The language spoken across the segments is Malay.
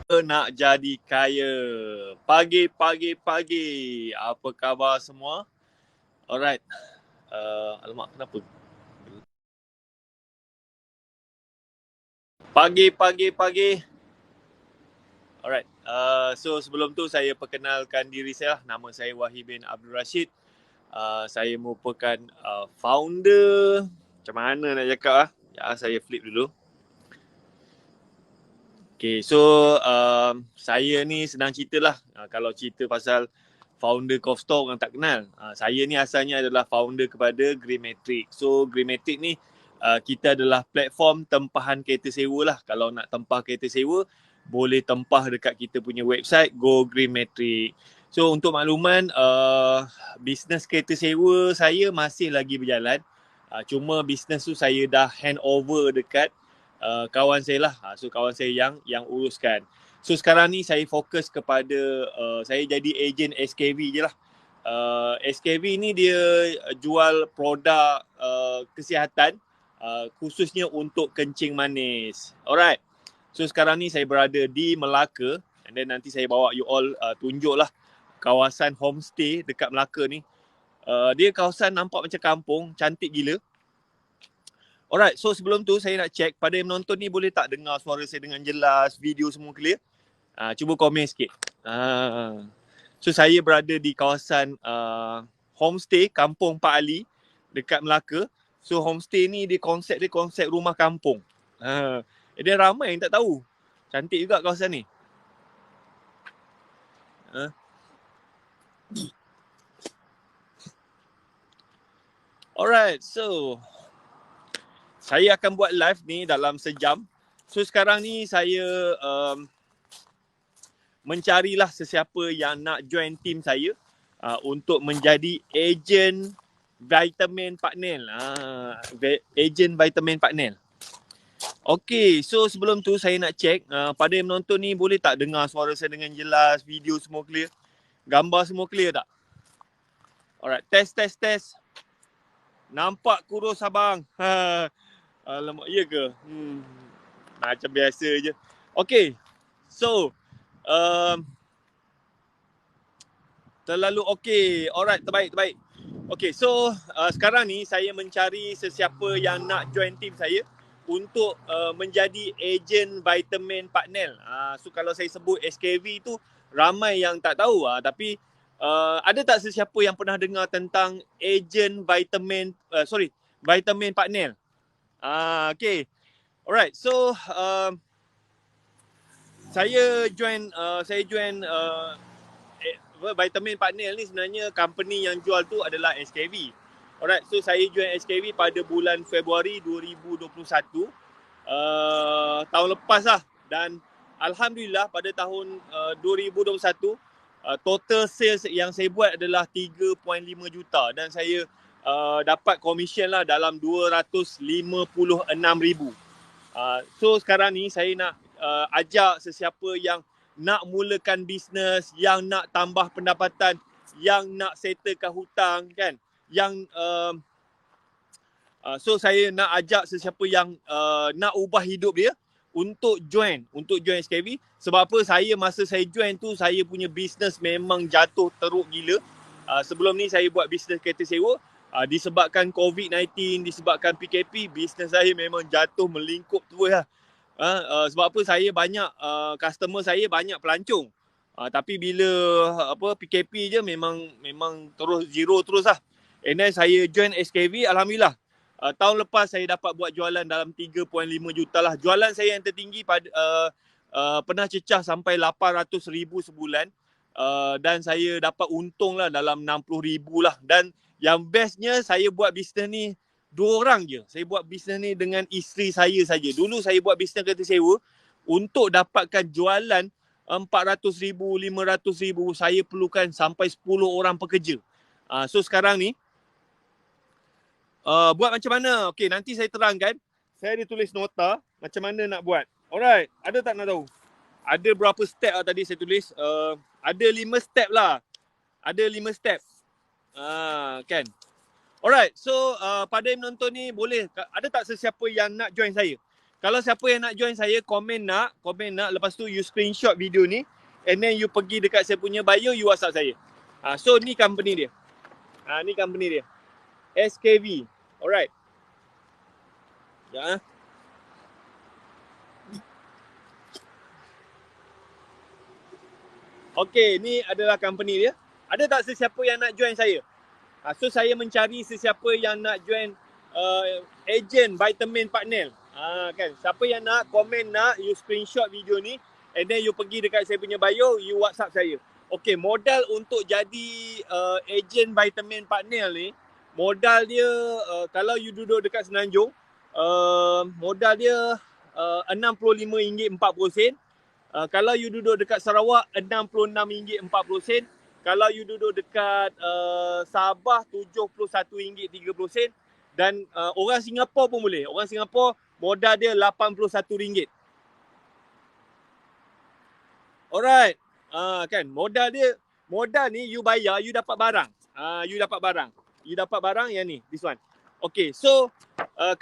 Nak jadi kaya. Pagi. Apa khabar semua? Alright. Alamak, kenapa? Pagi. Alright. So sebelum tu saya perkenalkan diri saya. Nama saya Wahid bin Abdul Rashid. Saya merupakan founder. Macam mana nak cakap Ya, saya flip dulu. Okay, so saya ni senang cerita lah. Kalau cerita pasal founder Cough Store orang tak kenal. Saya ni asalnya adalah founder kepada Greymatic. So Greymatic ni kita adalah platform tempahan kereta sewa lah. Kalau nak tempah kereta sewa, boleh tempah dekat kita punya website Go Greymatic. So untuk makluman, bisnes kereta sewa saya masih lagi berjalan. Cuma bisnes tu saya dah hand over dekat kawan saya lah. So kawan saya yang uruskan. So sekarang ni saya fokus kepada saya jadi ejen SKV je lah. SKV ni dia jual produk kesihatan khususnya untuk kencing manis. Alright. So sekarang ni saya berada di Melaka, and then nanti saya bawa you all tunjuk lah kawasan homestay dekat Melaka ni. Dia kawasan nampak macam kampung, cantik gila. Alright, so sebelum tu saya nak check pada yang menonton ni boleh tak dengar suara saya dengan jelas, video semua clear? Cuba komen sikit. So saya berada di kawasan homestay Kampung Pak Ali dekat Melaka. So homestay ni dia konsep rumah kampung. Dia ramai yang tak tahu. Cantik juga kawasan ni. Alright, so saya akan buat live ni dalam sejam. So sekarang ni saya mencarilah sesiapa yang nak join team saya untuk menjadi ejen vitamin partner. Ejen vitamin partner. Okay, so sebelum tu saya nak check pada yang menonton ni boleh tak dengar suara saya dengan jelas, video semua clear, gambar semua clear tak? Alright, test. Nampak kurus abang? Alamak, iya ke? Macam biasa je. Okay, so terlalu okey. Alright, terbaik. Okay, so sekarang ni saya mencari sesiapa yang nak join team saya untuk menjadi ejen vitamin partner. So kalau saya sebut SKV tu ramai yang tak tahu tapi ada tak sesiapa yang pernah dengar tentang ejen vitamin vitamin partner? Okay. Alright, so saya join vitamin partner ni sebenarnya company yang jual tu adalah SKV. Alright, so saya join SKV pada bulan Februari 2021. Tahun lepas lah. Dan Alhamdulillah pada tahun 2021, total sales yang saya buat adalah 3.5 juta. Dan saya dapat commission lah dalam 256,000. So sekarang ni saya nak ajak sesiapa yang nak mulakan bisnes, yang nak tambah pendapatan, yang nak settlekan hutang kan, yang so saya nak ajak sesiapa yang nak ubah hidup dia untuk join SKV. Sebab apa? Masa saya join tu saya punya bisnes memang jatuh teruk gila. Sebelum ni saya buat bisnes kereta sewa. Disebabkan COVID-19, disebabkan PKP, bisnes saya memang jatuh melingkup terus lah. Sebab apa? Saya banyak customer saya banyak pelancong. Tapi bila PKP je memang terus zero terus lah. And then saya join SKV, alhamdulillah. Tahun lepas saya dapat buat jualan dalam 3.5 juta lah. Jualan saya yang tertinggi pernah cecah sampai 800,000 sebulan. Dan saya dapat untung lah dalam 60,000 lah. Dan yang bestnya saya buat bisnes ni 2 orang je. Saya buat bisnes ni dengan isteri saya saja. Dulu saya buat bisnes kereta sewa untuk dapatkan jualan 400,000, 500,000, saya perlukan sampai 10 orang pekerja. So sekarang ni buat macam mana? Okay, nanti saya terangkan. Saya ada tulis nota macam mana nak buat. Alright, ada tak nak tahu? Ada berapa step lah tadi saya tulis? Ada 5 step lah. Ada 5 step. Kan? Alright, so pada yang menonton ni boleh, ada tak sesiapa yang nak join saya? Kalau siapa yang nak join saya, komen nak, lepas tu you screenshot video ni and then you pergi dekat saya punya bio, you WhatsApp saya. So ni company dia. Ni company dia. SKV. Alright. Ya. Okay, ni adalah company dia. Ada tak sesiapa yang nak join saya? So saya mencari sesiapa yang nak join agent vitamin partner. Kan, siapa yang nak, komen nak, you screenshot video ni and then you pergi dekat saya punya bio, you WhatsApp saya. Okay, modal untuk jadi agent vitamin partner ni, modal dia kalau you duduk dekat Semenanjung, modal dia RM65.40. Kalau you duduk dekat Sarawak, RM66.40. Kalau you duduk dekat Sabah, RM71.30. Dan orang Singapura pun boleh. Orang Singapura modal dia RM81. Alright. Kan, modal ni you bayar, you dapat barang. You dapat barang yang ni, this one. Okay, so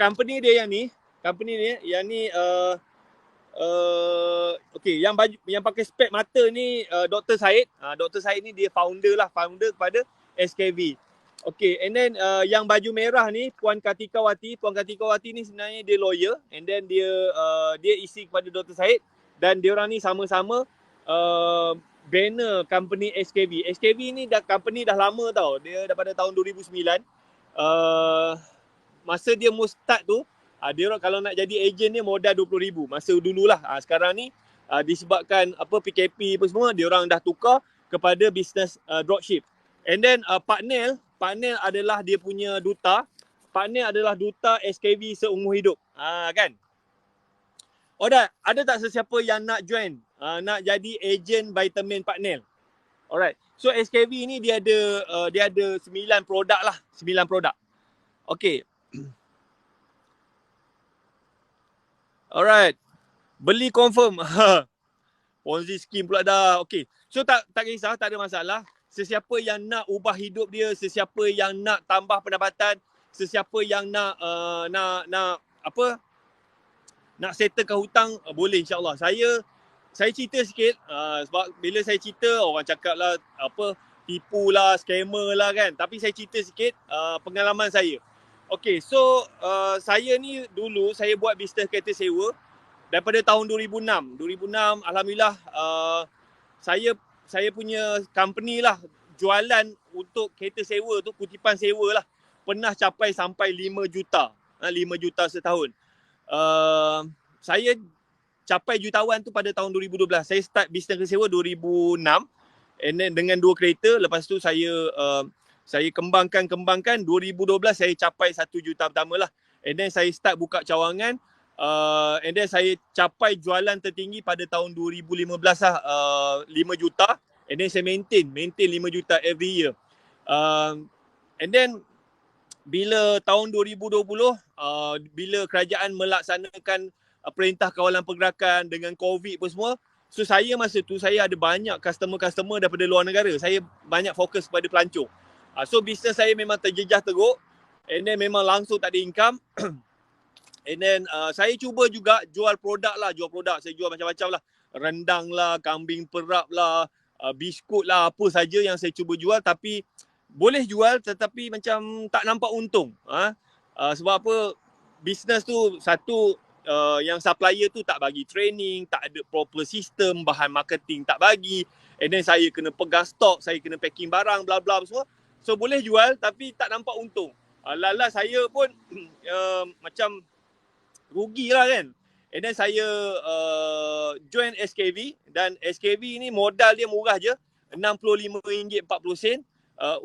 company dia yang ni, okay, yang pakai spek mata ni Dr. Syed. Dr. Syed ni dia founder kepada SKV. Okay, and then yang baju merah ni Puan Katikawati. Puan Katikawati ni sebenarnya dia lawyer and then dia isi kepada Dr. Syed dan diorang ni sama-sama banner company SKV. SKV ni company dah lama tau. Dia daripada tahun 2009. Masa dia start tu, dia orang kalau nak jadi ejen dia modal RM20,000 masa dululah. Sekarang ni disebabkan PKP apa semua, dia orang dah tukar kepada bisnes dropship. And then partner adalah dia punya duta. Partner adalah duta SKV seumur hidup. Kan? Alright, ada tak sesiapa yang nak join, nak jadi ejen vitamin partner? Alright. So SKV ni dia ada 9 produk lah, 9 produk. Okay. Alright. Beli confirm. Ponzi scheme pula dah. Okay. So tak kisah, tak ada masalah. Sesiapa yang nak ubah hidup dia, sesiapa yang nak tambah pendapatan, sesiapa yang nak nak settlekan hutang, boleh insya-Allah. Saya cerita sikit sebab bila saya cerita orang cakap lah tipu lah, scammer lah kan. Tapi saya cerita sikit pengalaman saya. Okay, so saya ni dulu saya buat bisnes kereta sewa daripada tahun 2006. 2006 alhamdulillah saya punya company lah jualan untuk kereta sewa tu, kutipan sewa lah. Pernah capai sampai 5 juta. 5 juta setahun. Saya capai jutawan tu pada tahun 2012. Saya start bisnes kereta sewa 2006 and then dengan 2 kereta. Lepas tu saya kembangkan 2012 saya capai 1 juta pertama lah. And then saya start buka cawangan and then saya capai jualan tertinggi pada tahun 2015 lah 5 juta and then saya maintain 5 juta every year. And then bila tahun 2020 bila kerajaan melaksanakan perintah kawalan pergerakan dengan COVID pun semua, so saya masa tu saya ada banyak customer daripada luar negara. Saya banyak fokus pada pelancong. So bisnes saya memang terjejah teruk and then memang langsung tak ada income. And then saya cuba juga jual produk. Saya jual macam-macam lah. Rendang lah, kambing perap lah, biskut lah, apa saja yang saya cuba jual. Tapi boleh jual tetapi macam tak nampak untung. Sebab apa, bisnes tu satu, yang supplier tu tak bagi training, tak ada proper sistem, bahan marketing tak bagi. And then saya kena pegang stok, saya kena packing barang, bla bla semua. So boleh jual tapi tak nampak untung. Lala saya pun macam rugilah kan. And then saya join SKV dan SKV ni modal dia murah je, RM65.40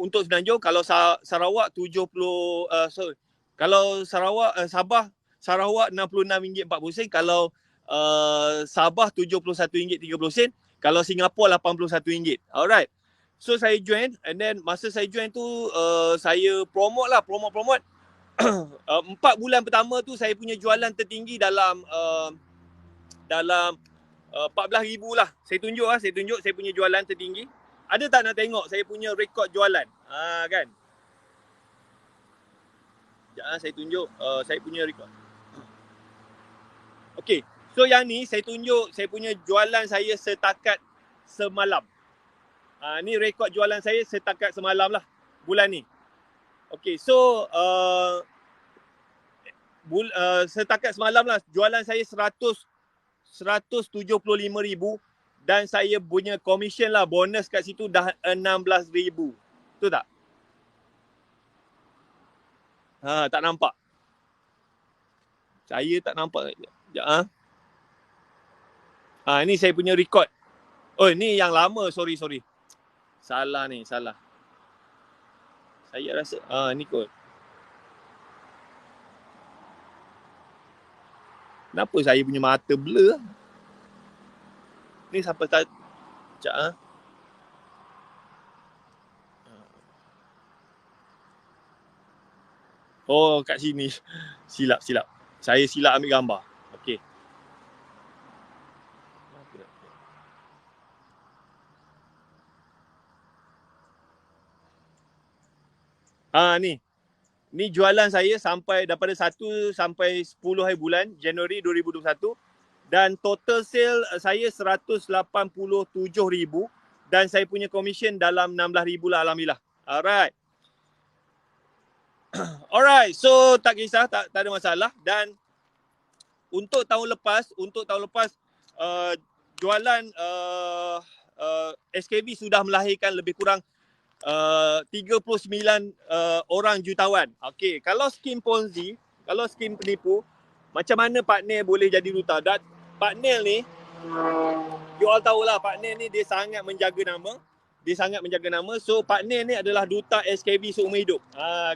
untuk Semenanjung. Kalau Sarawak 70 kalau Sabah Sarawak RM66.40, kalau Sabah RM71.30, kalau Singapura RM81. Alright. So saya join and then masa saya join tu saya promote. 4 bulan pertama tu saya punya jualan tertinggi dalam 14,000 lah. Saya tunjuk saya punya jualan tertinggi. Ada tak nak tengok saya punya rekod jualan? Kan. Sekejap saya tunjuk saya punya rekod. Okey. So yang ni saya tunjuk saya punya jualan saya setakat semalam. Ni rekod jualan saya setakat semalam lah bulan ni. Okey. So setakat semalam lah jualan saya 175,000 dan saya punya commission lah bonus kat situ dah 16,000. Betul tak? Tak nampak. Saya tak nampak. Sekejap. Ni saya punya record. Oh, ni yang lama. Sorry. Salah. Saya rasa ni kot. Kenapa saya punya mata blur? Ni sampai tak. Sekejap. Oh, kat sini. Silap. Saya silap ambil gambar. Okey. Ni jualan saya sampai daripada 1 sampai 10 hari bulan Januari 2021 dan total sale saya 187,000 dan saya punya commission dalam 16,000 lah alhamdulillah. Alright, so tak kisah, tak ada masalah. Dan untuk tahun lepas jualan SKB sudah melahirkan lebih kurang 39 orang jutawan. Okey, kalau skim Ponzi, kalau skim penipu, macam mana partner boleh jadi duta? Dan partner ni, you all tahulah partner ni dia sangat menjaga nama. So partner ni adalah duta SKB seumur hidup.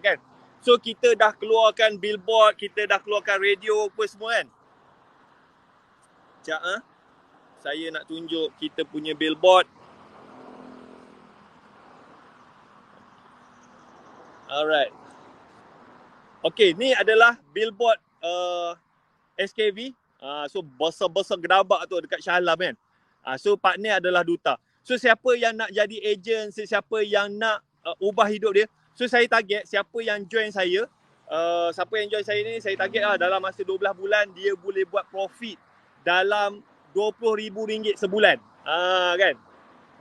Kan? So kita dah keluarkan billboard, kita dah keluarkan radio apa semua kan. Sekejap saya nak tunjuk kita punya billboard. Alright. Okay, ni adalah billboard SKV. So besar-besar gedabak tu dekat Shah Alam kan. So partner adalah duta. So siapa yang nak jadi agent, siapa yang nak ubah hidup dia. So saya target siapa yang join saya. Siapa yang join saya ni, saya target dalam masa 12 bulan dia boleh buat profit dalam RM20,000 sebulan. Kan.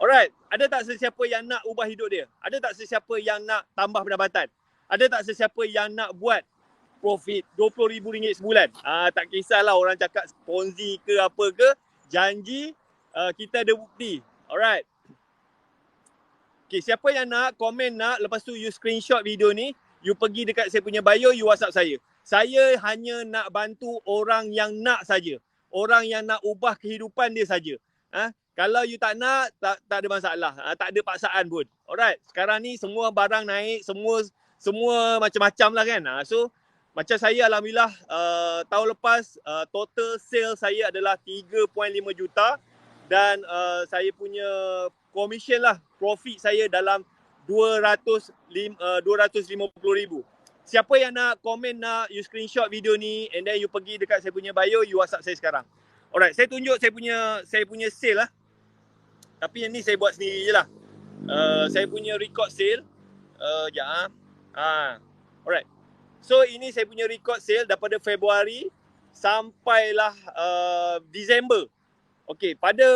Alright, ada tak sesiapa yang nak ubah hidup dia? Ada tak sesiapa yang nak tambah pendapatan? Ada tak sesiapa yang nak buat profit RM20,000 sebulan? Tak kisahlah orang cakap Ponzi ke apa ke, janji kita ada bukti. Alright. Okay, siapa yang nak, komen nak, lepas tu you screenshot video ni, you pergi dekat saya punya bio, you WhatsApp saya. Saya hanya nak bantu orang yang nak saja. Orang yang nak ubah kehidupan dia saja. Kalau you tak nak, tak ada masalah. Tak ada paksaan pun. Alright. Sekarang ni semua barang naik, semua macam-macam lah kan. So, macam saya alhamdulillah tahun lepas total sale saya adalah 3.5 juta dan saya punya commission lah, profit saya dalam 250,000. Siapa yang nak komen nak, you screenshot video ni and then you pergi dekat saya punya bio, you WhatsApp saya sekarang. Alright, saya tunjuk saya punya sale lah. Tapi yang ni saya buat sendiri je lah. Saya punya record sale. Alright. So ini saya punya record sale daripada Februari sampailah Disember. Okay, pada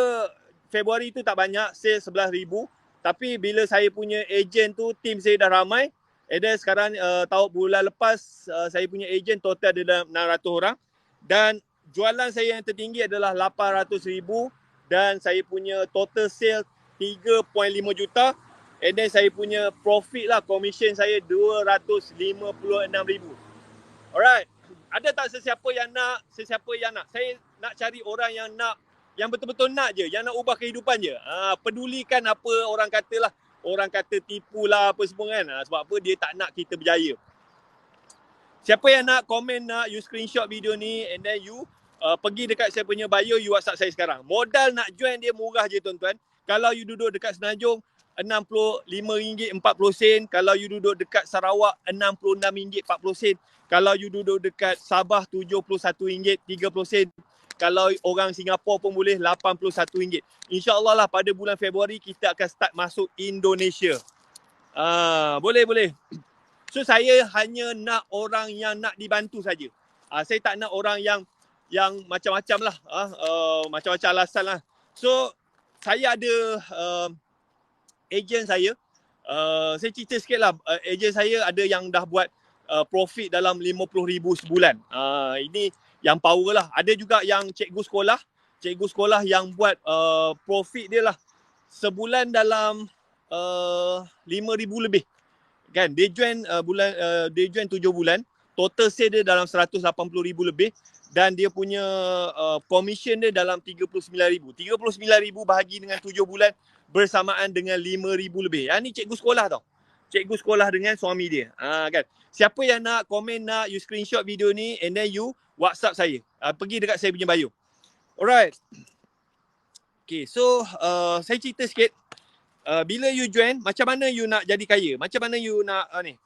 Februari tu tak banyak, sale 11,000. Tapi bila saya punya agent tu, tim saya dah ramai. And then sekarang tahun bulan lepas saya punya agent total ada 600 orang. Dan jualan saya yang tertinggi adalah 800,000. Dan saya punya total sale 3.5 juta. And then saya punya profit lah, commission saya 256,000. Alright. Ada tak sesiapa yang nak? Saya nak cari orang yang nak, yang betul-betul nak je, yang nak ubah kehidupan je. Pedulikan apa orang kata lah. Orang kata tipu lah apa semua kan. Sebab apa dia tak nak kita berjaya. Siapa yang nak, komen nak, you screenshot video ni and then you pergi dekat saya punya bio, you WhatsApp saya sekarang. Modal nak join dia murah je tuan-tuan. Kalau you duduk dekat Semenanjung, RM65.40. Kalau you duduk dekat Sarawak, RM66.40. Kalau you duduk dekat Sabah, RM71.30. Kalau orang Singapura pun boleh RM81. InsyaAllah lah pada bulan Februari kita akan start masuk Indonesia. Boleh. So saya hanya nak orang yang nak dibantu saja. Saya tak nak orang yang yang macam-macam lah, macam-macam alasan lah. So saya ada ejen saya, saya cerita sikit lah, ejen saya ada yang dah buat profit dalam 50,000 sebulan. Ini yang power lah. Ada juga yang cikgu sekolah yang buat profit dia lah sebulan dalam 5,000 lebih. Kan dia join dia join 7 bulan, total sale dia dalam 180,000 lebih dan dia punya commission dia dalam 39,000. 39,000 bahagi dengan 7 bulan bersamaan dengan 5,000 lebih. Ni cikgu sekolah tau. Cikgu sekolah dengan suami dia. Kan. Siapa yang nak komen, nak you screenshot video ni and then you WhatsApp saya. Pergi dekat saya punya bio. Alright. Okay, so saya cerita sikit. Bila you join, macam mana you nak jadi kaya? Macam mana you nak ni?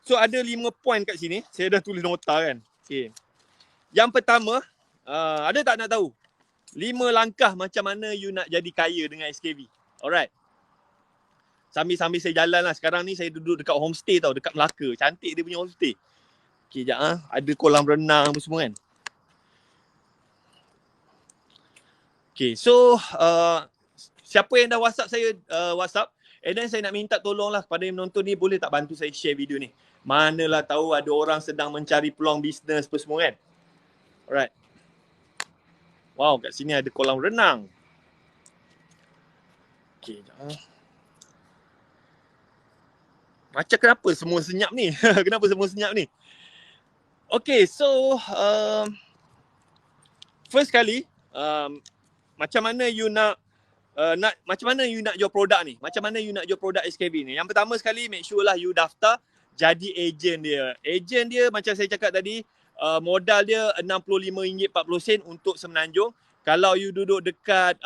So ada 5 point kat sini. Saya dah tulis nota kan. Okay. Yang pertama, ada tak nak tahu? 5 langkah macam mana you nak jadi kaya dengan SKV. Alright. Sambil-sambil saya jalan lah. Sekarang ni saya duduk dekat homestay tau. Dekat Melaka. Cantik dia punya homestay. Okay, sekejap . Ada kolam renang apa semua kan. Okay, so siapa yang dah WhatsApp saya, WhatsApp. And then saya nak minta tolong lah kepada yang menonton ni, boleh tak bantu saya share video ni. Manalah tahu ada orang sedang mencari peluang bisnes apa semua kan. Alright. Wow, kat sini ada kolam renang. Okay, macam kenapa semua senyap ni? Kenapa semua senyap ni? Okay, so first kali, macam mana you nak macam mana you nak jual produk ni? Macam mana you nak jual produk SKV ni? Yang pertama sekali, make sure lah you daftar jadi ejen dia. Ejen dia macam saya cakap tadi, modal dia RM65.40 untuk Semenanjung. Kalau you duduk dekat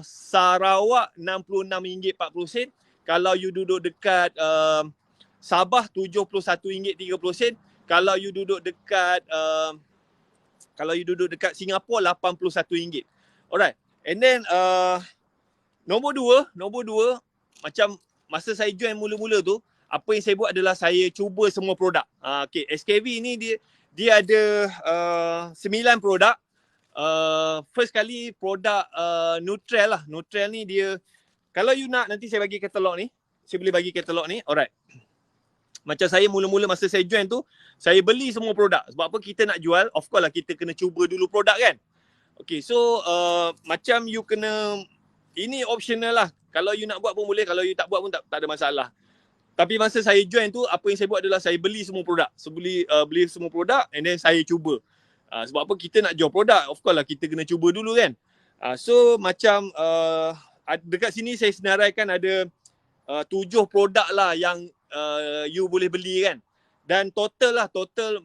Sarawak, RM66.40. Kalau you duduk dekat Sabah, RM71.30. Kalau you duduk dekat Singapura, RM81. Alright. And then Nombor dua, macam masa saya join mula-mula tu, apa yang saya buat adalah saya cuba semua produk. Okay, SKV ni dia ada 9 produk. First kali produk Nutrel lah. Nutrel ni dia, kalau you nak nanti saya bagi katalog ni. Saya boleh bagi katalog ni. Alright. Macam saya mula-mula masa saya join tu, saya beli semua produk. Sebab apa kita nak jual, of course lah kita kena cuba dulu produk kan. Okay, so macam you kena, ini optional lah. Kalau you nak buat pun boleh, kalau you tak buat pun tak ada masalah. Tapi masa saya join tu, apa yang saya buat adalah saya beli semua produk. Beli semua produk and then saya cuba. Sebab apa kita nak jual produk, of course lah kita kena cuba dulu kan. So macam dekat sini saya senaraikan ada 7 produk lah yang you boleh beli kan. Dan total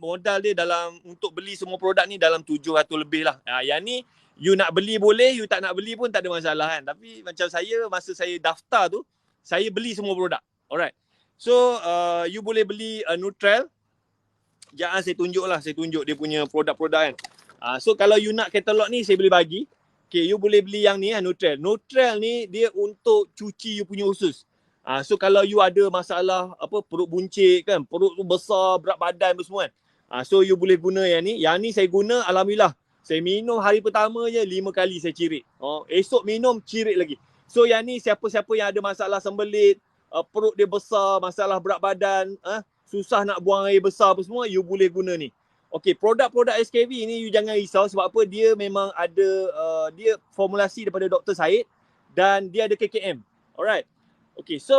modal dia dalam untuk beli semua produk ni dalam 700 lebih lah. Yang ni you nak beli boleh, you tak nak beli pun tak ada masalah kan. Tapi macam saya, masa saya daftar tu, saya beli semua produk. Alright. So, you boleh beli Nutrel. Jangan saya tunjuk dia punya produk-produk kan. So, kalau you nak katalog ni, saya boleh bagi. Okay, you boleh beli yang ni Nutrel. Nutrel ni, dia untuk cuci you punya usus. So, kalau you ada masalah perut buncit kan, perut tu besar, berat badan semua kan. So, you boleh guna yang ni. Yang ni saya guna, alhamdulillah. Saya minum hari pertama je 5 kali saya cirit. Esok minum cirit lagi. So yang ni siapa-siapa yang ada masalah sembelit, perut dia besar, masalah berat badan, susah nak buang air besar apa semua, you boleh guna ni. Okay, produk-produk SKV ni you jangan risau sebab apa, dia memang ada, dia formulasi daripada Dr. Syed dan dia ada KKM. Alright. Okay, so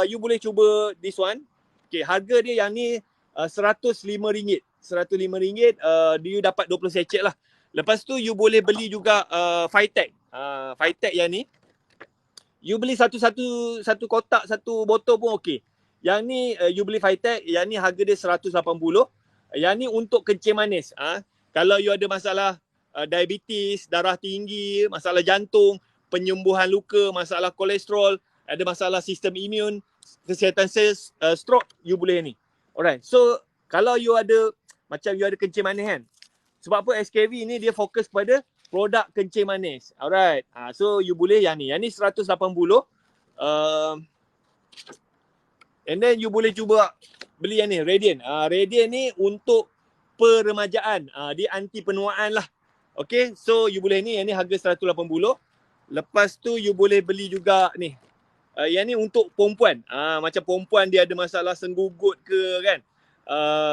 you boleh cuba this one. Okay, harga dia yang ni RM105. RM105, you dapat 20 sechet lah. Lepas tu you boleh beli juga Phytech. Phytech yang ni. You beli satu kotak, satu botol pun okey. Yang ni you beli Phytech, yang ni harga dia 180. Yang ni untuk kencing manis. Kalau you ada masalah diabetes, darah tinggi, masalah jantung, penyembuhan luka, masalah kolesterol, ada masalah sistem imun, kesihatan sel, stroke, you boleh ni. Alright. So kalau you ada macam you ada kencing manis kan. Sebab apa, SKV ni dia fokus kepada produk kencing manis. Alright. So you boleh yang ni. Yang ni 180. And then you boleh cuba beli yang ni, Radiant. Radiant ni untuk peremajaan. Dia anti penuaan lah. Okay, so you boleh ni, yang ni harga 180. Lepas tu you boleh beli juga ni. Yang ni untuk perempuan. Macam perempuan dia ada masalah senggugut ke kan.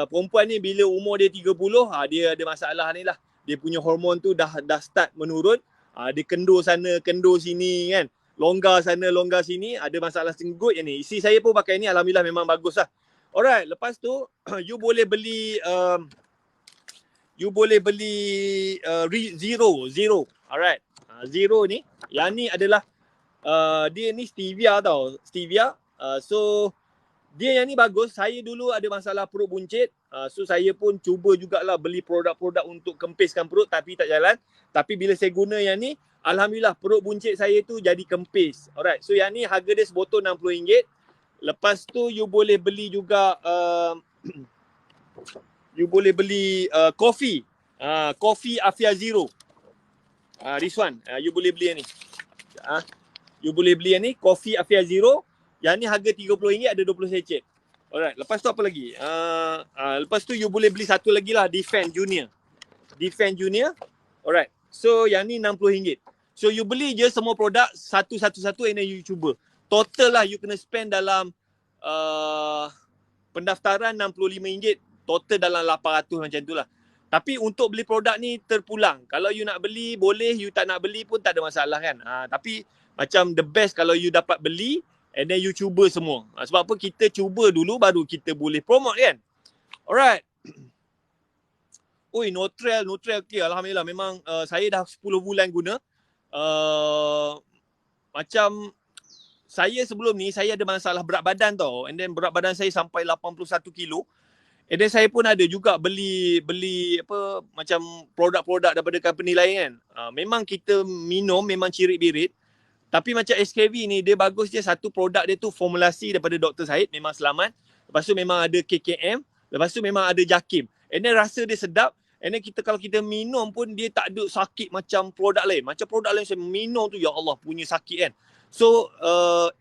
Perempuan ni bila umur dia 30, dia ada masalah ni lah. Dia punya hormon tu dah start menurun. Dia kendur sana, kendur sini kan. Longgar sana, longgar sini. Ada masalah senggugut yang ni. Isteri saya pun pakai ni, alhamdulillah memang bagus lah. Alright, lepas tu you boleh beli Zero. Alright. Zero ni, yang ni adalah dia ni stevia tau. Stevia. So dia yang ni bagus. Saya dulu ada masalah perut buncit. So saya pun cuba jugalah beli produk-produk untuk kempiskan perut tapi tak jalan. Tapi bila saya guna yang ni, alhamdulillah perut buncit saya tu jadi kempis. Alright. So yang ni harga dia sebotol RM60. Lepas tu you boleh beli juga you boleh beli coffee. Coffee Afia Zero. This one. You boleh beli yang ni. You boleh beli yang ni. Coffee Afia Zero. Yang ni harga RM30, ada 20 secet. Alright. Lepas tu apa lagi? Lepas tu you boleh beli satu lagi lah. Defend Junior. Alright. So yang ni RM60. So you beli je semua produk satu-satu and then you cuba. Total lah you kena spend dalam pendaftaran RM65. Total dalam 800 macam tu lah. Tapi untuk beli produk ni terpulang. Kalau you nak beli boleh, you tak nak beli pun tak ada masalah kan. Tapi macam the best kalau you dapat beli and then you cuba semua. Sebab apa, kita cuba dulu baru kita boleh promote kan. Alright. Oi, Nutrel okay, alhamdulillah memang saya dah 10 bulan guna. Macam saya sebelum ni saya ada masalah berat badan tau. And then berat badan saya sampai 81 kilo. And then saya pun ada juga beli apa macam produk-produk daripada company lain kan. Memang kita minum memang cirit-birit. Tapi macam SKV ni dia bagus je, satu produk dia tu formulasi daripada Dr. Syed, memang selamat. Lepas tu memang ada KKM, lepas tu memang ada Jakim. And then rasa dia sedap. And then kalau kita minum pun dia tak ada sakit macam produk lain. Macam produk lain saya minum tu ya Allah punya sakit kan. So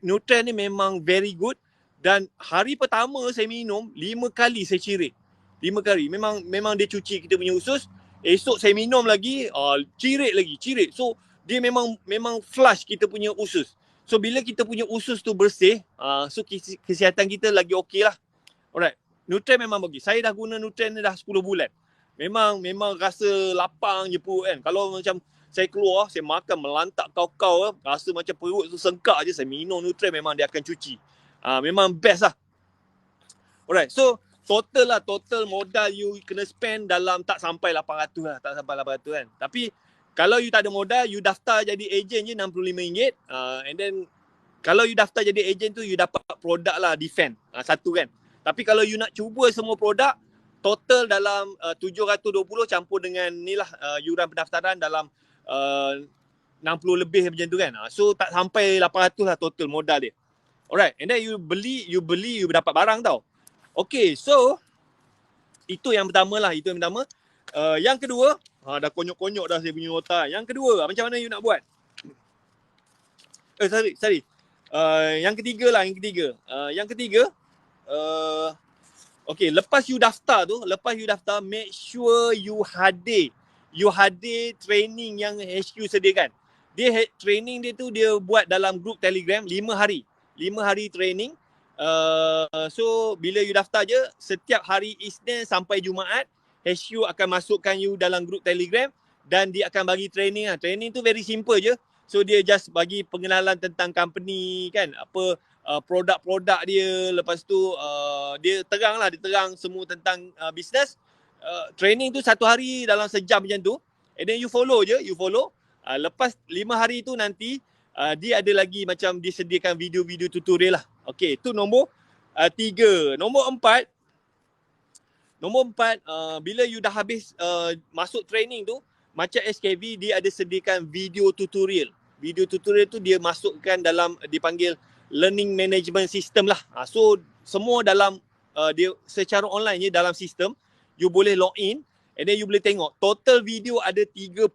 Nutrien ni memang very good. Dan hari pertama saya minum 5 kali saya cirit. 5 kali. Memang dia cuci kita punya usus. Esok saya minum lagi, cirit. So dia memang flush kita punya usus. So bila kita punya usus tu bersih, so kesihatan kita lagi okey lah. Alright. Nutrien memang bagus. Saya dah guna Nutrien ni dah 10 bulan. Memang rasa lapang je perut kan. Kalau macam saya keluar, saya makan melantak kau-kau, rasa macam perut tu sengkak je, saya minum Nutrien memang dia akan cuci. Memang best lah. Alright, so total modal you kena spend dalam tak sampai 800 lah. Tak sampai 800 kan. Tapi kalau you tak ada modal, you daftar jadi ejen je RM65. And then kalau you daftar jadi ejen tu, you dapat produk lah Defend. Satu kan. Tapi kalau you nak cuba semua produk, total dalam 720 campur dengan ni lah yuran pendaftaran dalam 60 lebih macam tu kan. So tak sampai 800 lah total modal dia. Alright, and then you beli, you dapat barang tau. Okay, so itu yang pertama lah, Yang kedua, dah konyok-konyok dah saya punya otak. Yang kedua, macam mana you nak buat? Sorry. Yang ketiga, okay, lepas you daftar, make sure you hadir training yang HQ sediakan. Training dia tu dia buat dalam group Telegram 5 hari. 5 hari training. So bila you daftar je, setiap hari Isnin sampai Jumaat, HQ akan masukkan you dalam group Telegram dan dia akan bagi training lah. Training tu very simple je. So dia just bagi pengenalan tentang company kan, apa produk-produk dia. Lepas tu dia terang semua tentang business. Training tu 1 hari dalam sejam macam tu. And then you follow. Lepas 5 hari tu nanti dia ada lagi macam disediakan video-video tutorial lah. Okay, tu nombor 3. Nombor 4, bila you dah habis masuk training tu, macam SKV dia ada sediakan video tutorial. Video tutorial tu dia masukkan dalam, dipanggil learning management system lah. So semua dalam dia secara online je dalam sistem. You boleh log in and then you boleh tengok. Total video ada 36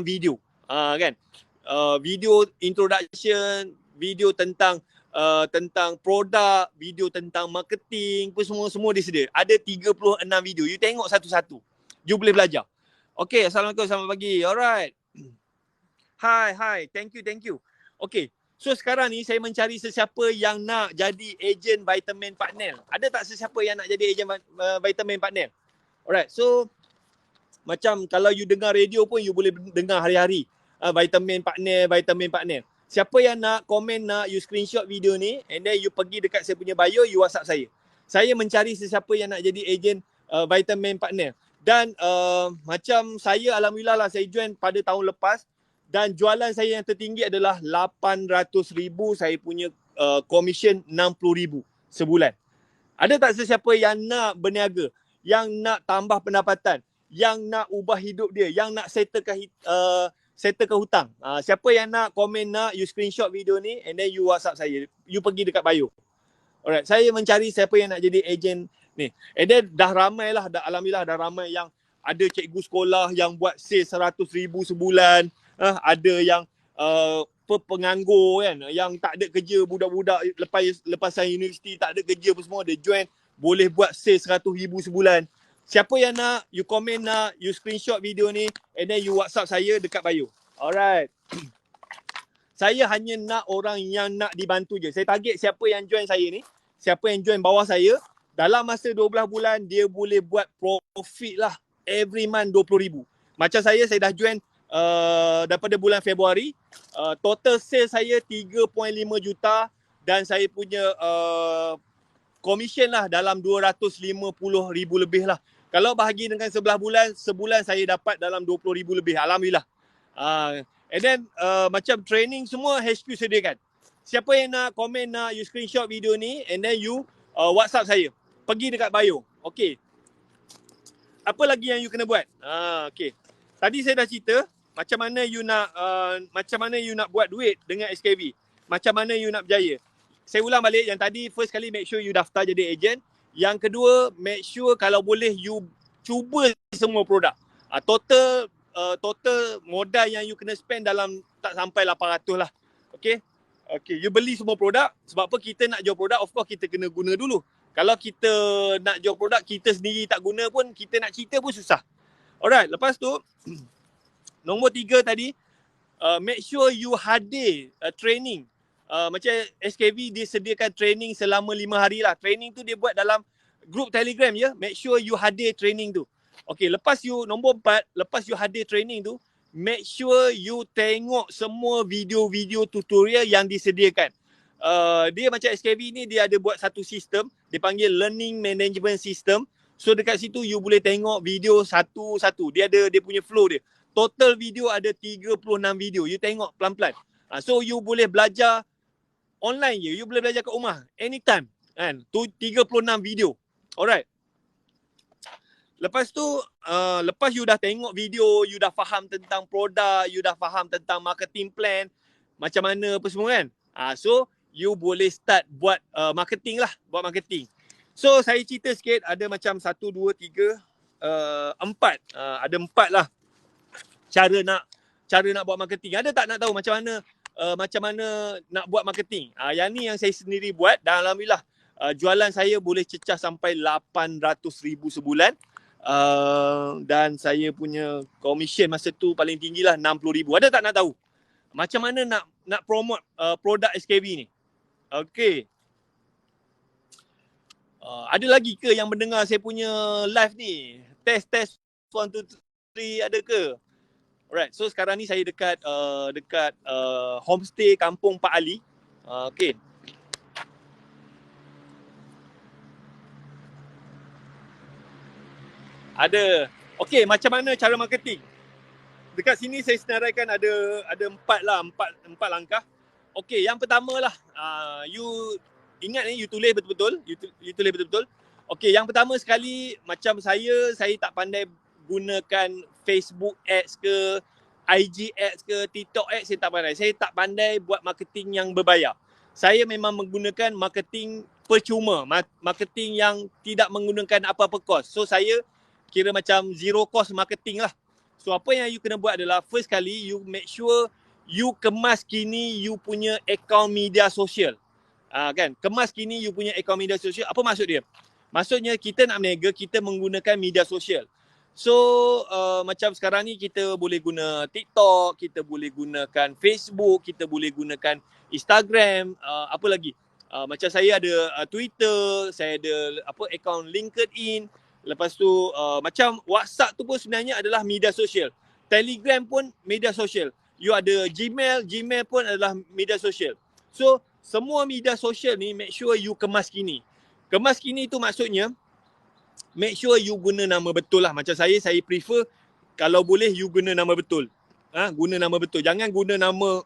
video. Kan? Video introduction, video tentang produk, video tentang marketing, semua dia sedia. Ada 36 video. You tengok satu-satu. You boleh belajar. Okay, Assalamualaikum, selamat pagi. Alright. Hi. Thank you. Okay. So sekarang ni saya mencari sesiapa yang nak jadi ejen vitamin partner. Ada tak sesiapa yang nak jadi ejen vitamin partner? Alright. So macam kalau you dengar radio pun you boleh dengar hari-hari. Vitamin partner. Siapa yang nak komen, nak you screenshot video ni and then you pergi dekat saya punya bio, you WhatsApp saya. Saya mencari sesiapa yang nak jadi ejen vitamin partner. Dan macam saya alhamdulillah lah saya join pada tahun lepas. Dan jualan saya yang tertinggi adalah 800,000, saya punya commission 60,000 sebulan. Ada tak sesiapa yang nak berniaga, yang nak tambah pendapatan, yang nak ubah hidup dia, yang nak settlekan hutang? Siapa yang nak komen, nak you screenshot video ni and then you WhatsApp saya. You pergi dekat bio. Alright, saya mencari siapa yang nak jadi ejen ni. And then dah ramai lah, alhamdulillah dah ramai yang ada cikgu sekolah yang buat sale 100,000 sebulan. Ada yang penganggur kan, yang tak ada kerja, budak-budak lepasan universiti tak ada kerja pun semua, dia join, boleh buat sale 100,000 sebulan. Siapa yang nak, you komen, nak you screenshot video ni and then you WhatsApp saya dekat bio. Alright. Saya hanya nak orang yang nak dibantu je. Saya target siapa yang join saya ni, siapa yang join bawah saya, dalam masa 12 bulan dia boleh buat profit lah every month 20,000. Macam saya dah join daripada bulan Februari, total sales saya 3.5 juta dan saya punya commission lah dalam 250,000 lebih lah. Kalau bahagi dengan 11 bulan, sebulan saya dapat dalam 20,000 lebih. Alhamdulillah. And then macam training semua HQ sediakan. Siapa yang nak komen, nak you screenshot video ni and then you WhatsApp saya. Pergi dekat bio. Okay. Apa lagi yang you kena buat? Okay. Tadi saya dah cerita macam mana you nak buat duit dengan SKV. Macam mana you nak berjaya. Saya ulang balik yang tadi, first kali make sure you daftar jadi ejen. Yang kedua, make sure kalau boleh you cuba semua produk. Total modal yang you kena spend dalam tak sampai 800 lah. Okay, you beli semua produk. Sebab apa kita nak jual produk, of course kita kena guna dulu. Kalau kita nak jual produk, kita sendiri tak guna pun, kita nak cerita pun susah. Alright, lepas tu nombor 3 tadi, make sure you hadir training. Macam SKV dia sediakan training selama 5 hari lah. Training tu dia buat dalam group Telegram je. Make sure you hadir training tu. Okay, nombor 4, lepas you hadir training tu, make sure you tengok semua video-video tutorial yang disediakan. Dia macam SKV ni, dia ada buat satu sistem, dia panggil Learning Management System. So dekat situ you boleh tengok video satu-satu. Dia ada dia punya flow dia. Total video ada 36 video. You tengok pelan-pelan. So you boleh belajar online je. You boleh belajar kat rumah anytime. Kan? 36 video. Alright. Lepas tu, lepas you dah tengok video, you dah faham tentang produk, you dah faham tentang marketing plan, macam mana apa semua kan. So you boleh start buat marketing lah. Buat marketing. So saya cerita sikit, ada macam 1, 2, 3, 4. Ada 4 lah. Cara nak buat marketing. Ada tak nak tahu macam mana nak buat marketing? Yang ni yang saya sendiri buat dan alhamdulillah jualan saya boleh cecah sampai 800,000 sebulan. Dan saya punya commission masa tu paling tinggi lah 60,000. Ada tak nak tahu macam mana nak promote produk SKV ni? Okay. Ada lagi ke yang mendengar saya punya live ni? Test 1, 2, 3 ada ke? Alright, so sekarang ni saya dekat homestay Kampung Pak Ali. Okay. Ada. Okay, macam mana cara marketing? Dekat sini saya senaraikan ada 4 langkah. Okay, yang pertama lah, you ingat ni, you tulis betul-betul. You tulis betul-betul. Okay, yang pertama sekali, macam saya tak pandai gunakan Facebook ads ke, IG ads ke, TikTok ads, saya tak pandai. Saya tak pandai buat marketing yang berbayar. Saya memang menggunakan marketing percuma, marketing yang tidak menggunakan apa-apa cost. So saya kira macam zero cost marketing lah. So apa yang you kena buat adalah, first kali you make sure you kemas kini you punya akaun media sosial. Kan? Kemas kini you punya akaun media sosial. Apa maksud dia? Maksudnya kita nak berniaga, kita menggunakan media sosial. So macam sekarang ni kita boleh guna TikTok, kita boleh gunakan Facebook, kita boleh gunakan Instagram, apa lagi? Macam saya ada Twitter, saya ada akaun LinkedIn. Lepas tu macam WhatsApp tu pun sebenarnya adalah media sosial. Telegram pun media sosial. You ada Gmail, Gmail pun adalah media sosial. So semua media sosial ni make sure you kemas kini. Kemas kini tu maksudnya make sure you guna nama betul lah. Macam saya prefer kalau boleh you guna nama betul. Guna nama betul. Jangan guna nama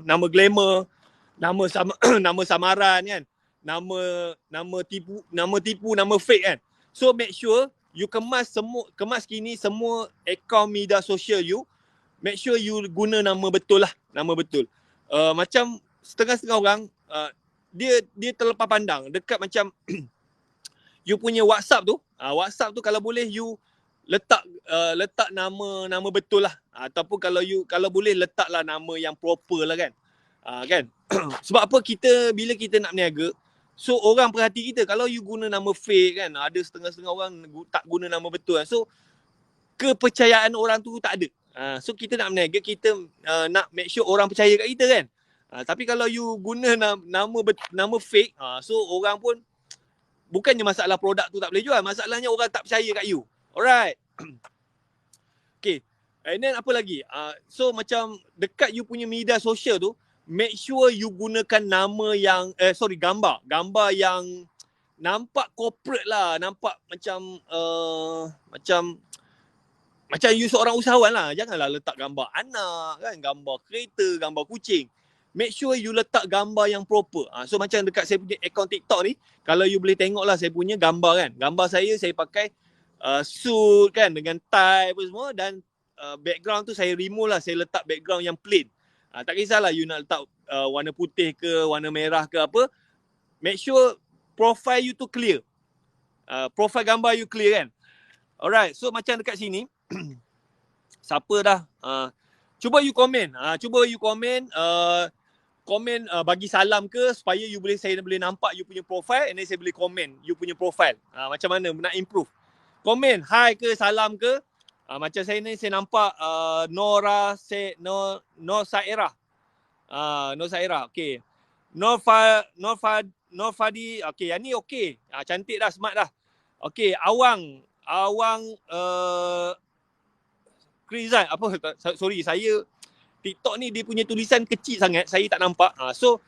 nama glamour, nama samaran kan. Nama tipu, nama fake kan. So make sure you kemas kini semua akaun media sosial you. Make sure you guna nama betul lah, nama betul. Macam setengah-setengah orang dia terlepas pandang dekat macam you punya WhatsApp tu kalau boleh you letak nama betul lah, ataupun kalau boleh letaklah nama yang proper lah kan. Kan? Sebab apa bila kita nak berniaga, so orang perhati kita. Kalau you guna nama fake kan, ada setengah-setengah orang tak guna nama betul kan. So kepercayaan orang tu tak ada. So kita nak berniaga, kita nak make sure orang percaya kat kita kan. Tapi kalau you guna nama fake, so orang pun bukannya masalah produk tu tak boleh jual, masalahnya orang tak percaya kat you. Alright. Okay. And then apa lagi? So macam dekat you punya media sosial tu, make sure you gunakan nama yang gambar yang nampak corporate lah, nampak macam you seorang usahawan lah. Janganlah letak gambar anak kan, gambar kereta, gambar kucing. Make sure you letak gambar yang proper. So macam dekat saya punya akaun TikTok ni, kalau you boleh tengok lah saya punya gambar kan. Gambar saya pakai suit kan, dengan tie apa semua, dan background tu saya remove lah. Saya letak background yang plain. Tak kisahlah you nak letak warna putih ke, warna merah ke apa. Make sure profile you tu clear. Profile gambar you clear kan. Alright, so macam dekat sini, siapa dah cuba you komen. Komen bagi salam ke, supaya saya boleh nampak you punya profile, and then saya boleh komen you punya profile. Macam mana nak improve. Komen hi ke, salam ke. Macam saya ni saya nampak Nur Sairah. Nur Sairah. Okey. Nur Fadi. Okey, yang ni okey. Cantik dah, smart dah. Okey, Awang Krizan, sorry, saya TikTok ni dia punya tulisan kecil sangat, saya tak nampak. So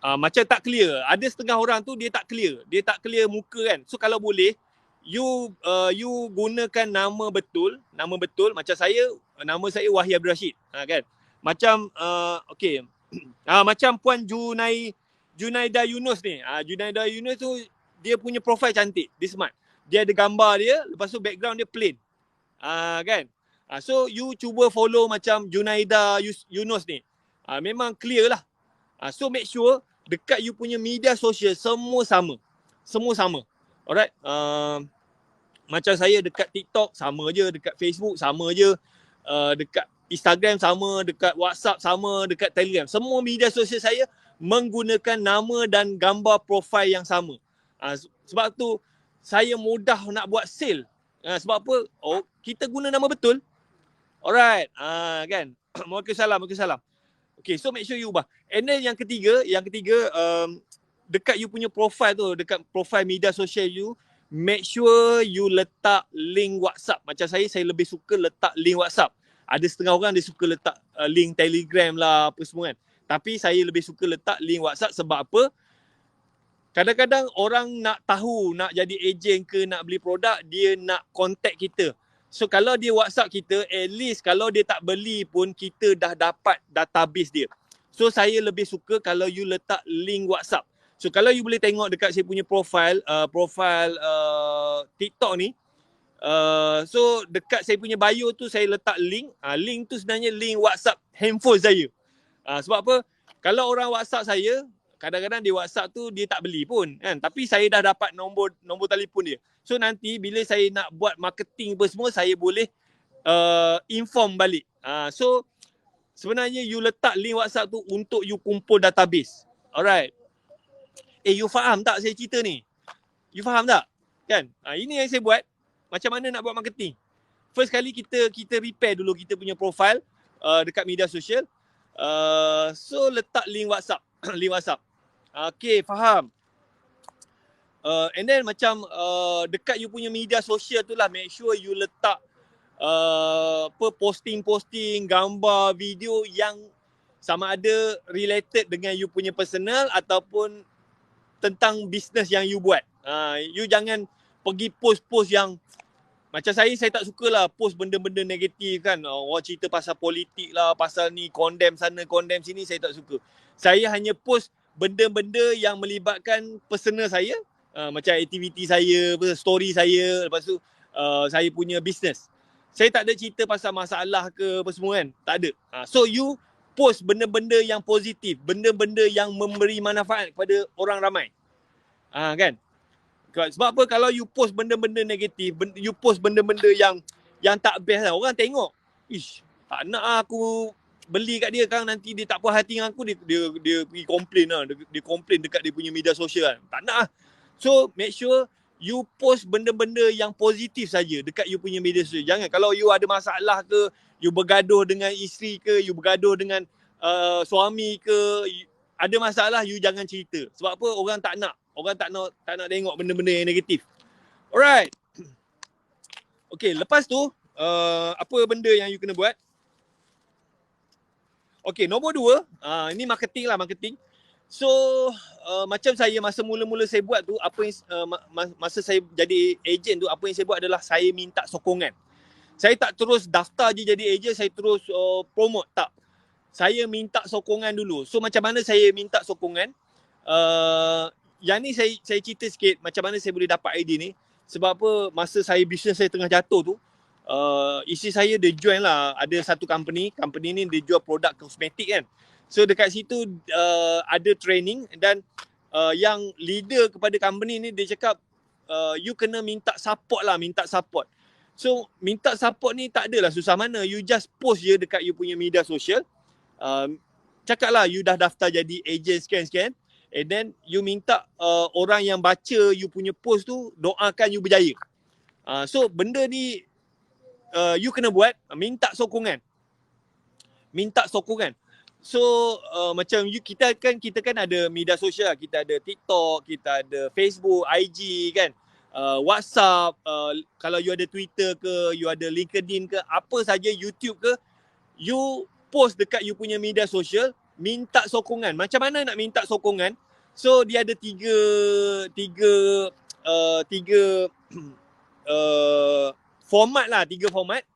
macam tak clear. Ada setengah orang tu dia tak clear muka kan. So kalau boleh you gunakan nama betul. Macam nama saya Wahyi Abdul Rashid, kan. Macam okey. Macam Puan Junaida Yunus ni. Junaida Yunus tu dia punya profile cantik, dia smart. Dia ada gambar dia, lepas tu background dia plain. Kan? So you cuba follow macam Junaida Yunus ni. Memang clear lah. So make sure dekat you punya media sosial semua sama. Alright. Macam saya dekat TikTok sama je, dekat Facebook sama je, dekat Instagram sama, dekat WhatsApp sama, dekat Telegram. Semua media sosial saya menggunakan nama dan gambar profil yang sama. Sebab tu saya mudah nak buat sale. Sebab apa? Kita guna nama betul. Alright, kan. Waalaikumsalam. Okay, so make sure you ubah. And then yang ketiga, dekat you punya profile tu, dekat profile media sosial you, make sure you letak link WhatsApp. Macam saya lebih suka letak link WhatsApp. Ada setengah orang dia suka letak link Telegram lah, apa semua kan. Tapi saya lebih suka letak link WhatsApp. Sebab apa? Kadang-kadang orang nak tahu, nak jadi ejen ke, nak beli produk, dia nak contact kita. So kalau dia WhatsApp kita, at least kalau dia tak beli pun kita dah dapat database dia. So saya lebih suka kalau you letak link WhatsApp. So kalau you boleh tengok dekat saya punya profile TikTok ni, so dekat saya punya bio tu saya letak link. Link tu sebenarnya link WhatsApp handphone saya. Sebab apa? Kalau orang WhatsApp saya, kadang-kadang di WhatsApp tu dia tak beli pun kan, tapi saya dah dapat nombor telefon dia. So nanti bila saya nak buat marketing apa semua, saya boleh inform balik. So sebenarnya you letak link WhatsApp tu untuk you kumpul database. Alright. You faham tak saya cerita ni? You faham tak? kan. Ini yang saya buat. Macam mana nak buat marketing. First kali kita repair dulu kita punya profile dekat media sosial. So letak link WhatsApp. Link WhatsApp. Okay, faham. And then macam dekat you punya media sosial tu lah, make sure you letak posting-posting, gambar, video yang sama ada related dengan you punya personal ataupun tentang bisnes yang you buat. You jangan pergi post-post yang macam saya tak suka lah post benda-benda negatif kan. Orang cerita pasal politik lah, pasal ni, condemn sana, condemn sini, saya tak suka. Saya hanya post benda-benda yang melibatkan personal saya, macam aktiviti saya, story saya, lepas tu saya punya bisnes. Saya tak ada cerita pasal masalah ke apa semua kan, tak ada. So you post benda-benda yang positif, benda-benda yang memberi manfaat kepada orang ramai. Kan? Sebab apa, kalau you post benda-benda negatif, you post benda-benda yang tak best lah, orang tengok, ish, tak nak aku beli kat dia kan, nanti dia tak puas hati dengan aku, dia pergi komplain lah, dia komplain dekat dia punya media sosial kan. Tak nak lah. So make sure you post benda-benda yang positif saja dekat you punya media sosial. Jangan kalau you ada masalah ke, you bergaduh dengan isteri ke, you bergaduh dengan suami ke, ada masalah, you jangan cerita. Sebab apa, orang tak nak. Orang tak nak tengok benda-benda yang negatif. Alright. Okay, lepas tu apa benda yang you kena buat? Okay, nombor 2, ini marketing lah, marketing. So macam saya masa mula-mula saya buat tu, apa yang masa saya jadi ejen tu, apa yang saya buat adalah saya minta sokongan. Saya tak terus daftar je jadi ejen, saya terus promote, tak. Saya minta sokongan dulu. So macam mana saya minta sokongan? Yang ni saya cerita sikit macam mana saya boleh dapat idea ni. Sebab apa, masa saya bisnes saya tengah jatuh tu, isteri saya dia join lah, ada satu company ni dia jual produk kosmetik kan. So dekat situ ada training dan yang leader kepada company ni dia cakap you kena minta support lah, minta support. So minta support ni tak adalah susah mana, you just post je dekat you punya media sosial. Cakap lah you dah daftar jadi agent sekian-sekian, and then you minta orang yang baca you punya post tu doakan you berjaya. So benda ni you kena buat, minta sokongan. So macam kita kan ada media sosial, kita ada TikTok, kita ada Facebook, IG kan, WhatsApp, kalau you ada Twitter ke, you ada LinkedIn ke, apa saja, YouTube ke, you post dekat you punya media sosial, minta sokongan. Macam mana nak minta sokongan? So dia ada tiga format lah, 3 format.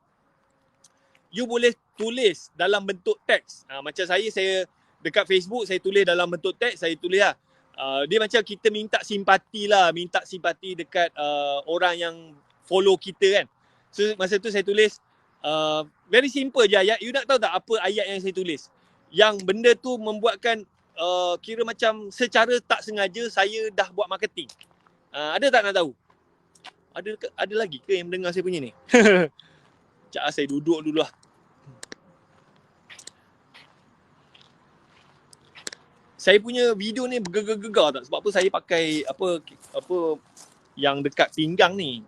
You boleh tulis dalam bentuk teks. Macam saya dekat Facebook, saya tulis dalam bentuk teks, saya tulis lah. Dia macam kita minta simpati lah, minta simpati dekat orang yang follow kita kan. So masa tu saya tulis, very simple je ayat. You nak tahu tak apa ayat yang saya tulis? Yang benda tu membuatkan kira macam secara tak sengaja saya dah buat marketing. Ada tak nak tahu? Ada lagi ke yang mendengar saya punya ni? Sekejap saya duduk dulu lah. Saya punya video ni bergegar-gegar tak? Sebab apa saya pakai apa yang dekat pinggang ni.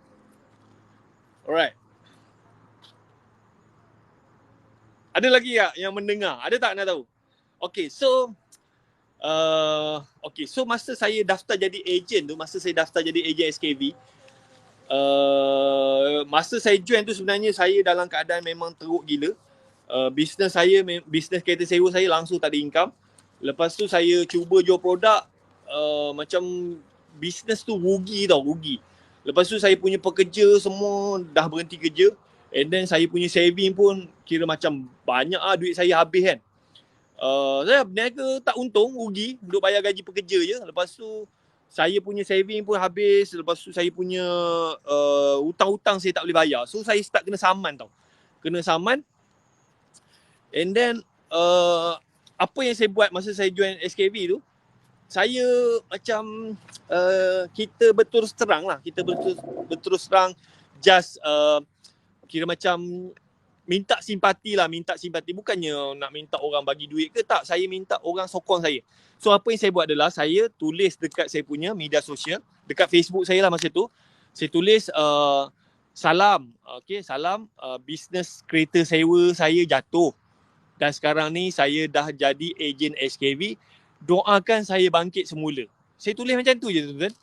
Alright. Ada lagi tak yang mendengar? Ada tak nak tahu? Okay, so masa saya daftar jadi ejen tu, masa saya daftar jadi ejen SKV, masa saya join tu sebenarnya saya dalam keadaan memang teruk gila. Bisnes kereta sewa saya langsung tak ada income. Lepas tu saya cuba jual produk, macam bisnes tu rugi. Lepas tu saya punya pekerja semua dah berhenti kerja, and then saya punya saving pun kira macam banyak lah, duit saya habis kan. Saya berniaga tak untung, rugi, duk bayar gaji pekerja je. Lepas tu saya punya saving pun habis. Lepas tu saya punya hutang-hutang saya tak boleh bayar. So saya start kena saman tau. And then apa yang saya buat masa saya join SKV tu, saya macam kita berterus terang just kira macam minta simpati. Bukannya nak minta orang bagi duit ke, tak. Saya minta orang sokong saya. So apa yang saya buat adalah saya tulis dekat saya punya media sosial, dekat Facebook saya lah masa tu. Saya tulis salam, salam, bisnes kereta sewa saya jatuh dan sekarang ni saya dah jadi ejen SKV, doakan saya bangkit semula. Saya tulis macam tu je tuan-tuan.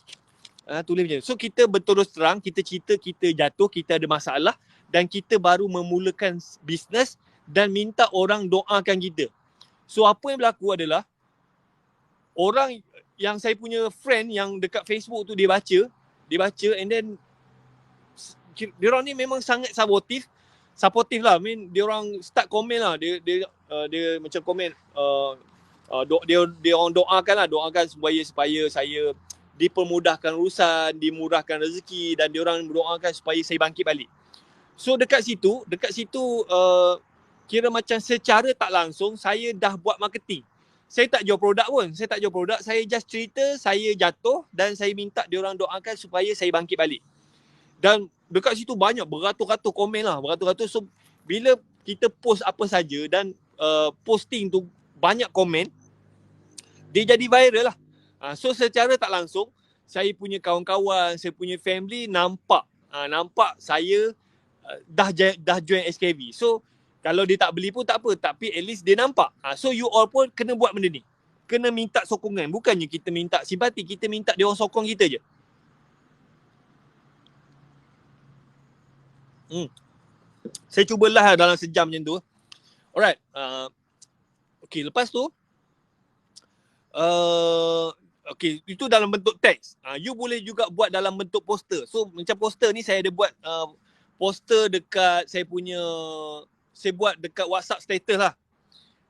Tulis macam tu. So kita berterus terang, kita cerita kita jatuh, kita ada masalah dan kita baru memulakan bisnes dan minta orang doakan kita. So apa yang berlaku adalah orang yang saya punya friend yang dekat Facebook tu dia baca and then dia orang ni memang sangat supportive lah. I mean dia orang start komen lah. Dia macam komen dia orang doakan supaya saya dipermudahkan urusan, dimurahkan rezeki dan dia orang doakan supaya saya bangkit balik. So dekat situ kira macam secara tak langsung saya dah buat marketing. Saya tak jual produk pun. Saya just cerita saya jatuh dan saya minta dia orang doakan supaya saya bangkit balik. Dan dekat situ banyak beratus-ratus komen lah, beratus-ratus. So bila kita post apa saja dan posting tu banyak komen, dia jadi viral lah. So secara tak langsung saya punya kawan-kawan, saya punya family nampak saya dah join SKV. So kalau dia tak beli pun tak apa, tapi at least dia nampak. So you all pun kena buat benda ni. Kena minta sokongan. Bukannya kita minta simpati, kita minta dia orang sokong kita je. Saya cubalah dalam sejam macam tu. Alright. Okay, lepas tu itu dalam bentuk teks. You boleh juga buat dalam bentuk poster. So macam poster ni saya ada buat poster dekat saya buat dekat WhatsApp status lah.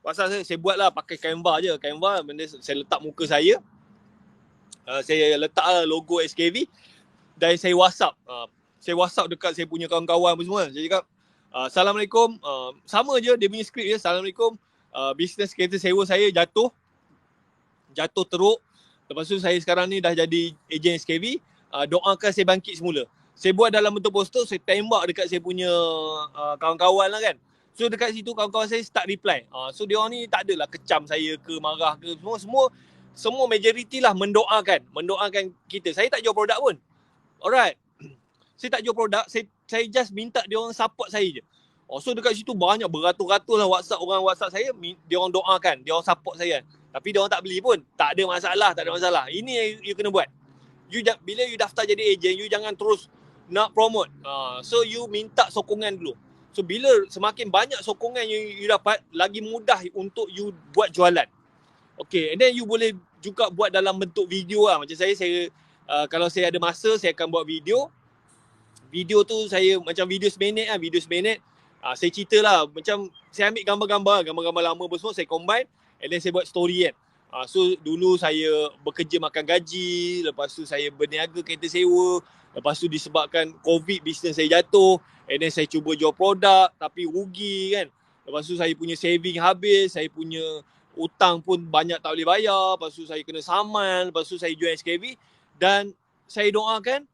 WhatsApp saya buat lah pakai Canva je. Canva benda saya letak muka saya. Saya letak lah logo SKV dan saya WhatsApp. Saya WhatsApp dekat saya punya kawan-kawan semua. Saya cakap Assalamualaikum. Sama je dia punya skrip je. Assalamualaikum. Bisnes kereta sewa saya jatuh teruk. Lepas tu saya sekarang ni dah jadi ejen SKV. Doakan saya bangkit semula. Saya buat dalam bentuk poster, saya tembak dekat saya punya kawan-kawan lah kan. So dekat situ kawan-kawan saya start reply. So dia orang ni tak adalah kecam saya ke marah ke, semua majoriti lah mendoakan kita. Saya tak jual produk pun. Alright. Saya tak jual produk, saya just minta dia orang support saya je. So dekat situ banyak beratus-ratus lah orang WhatsApp saya, dia orang doakan, dia orang support saya. Tapi dia orang tak beli pun, tak ada masalah. Ini yang you kena buat. Bila you daftar jadi ejen, you jangan terus nak promote. So you minta sokongan dulu. So bila semakin banyak sokongan you dapat, lagi mudah untuk you buat jualan. Okay, and then you boleh juga buat dalam bentuk video lah. Macam saya kalau saya ada masa, saya akan buat video. Video tu saya macam video seminit. Saya cerita lah, macam saya ambil gambar-gambar lama pun semua, saya combine and then saya buat story kan. So dulu saya bekerja makan gaji, lepas tu saya berniaga kereta sewa, lepas tu disebabkan COVID bisnes saya jatuh, and then saya cuba jual produk tapi rugi kan. Lepas tu saya punya saving habis, saya punya hutang pun banyak tak boleh bayar, lepas tu saya kena saman, lepas tu saya join SKV dan saya doakan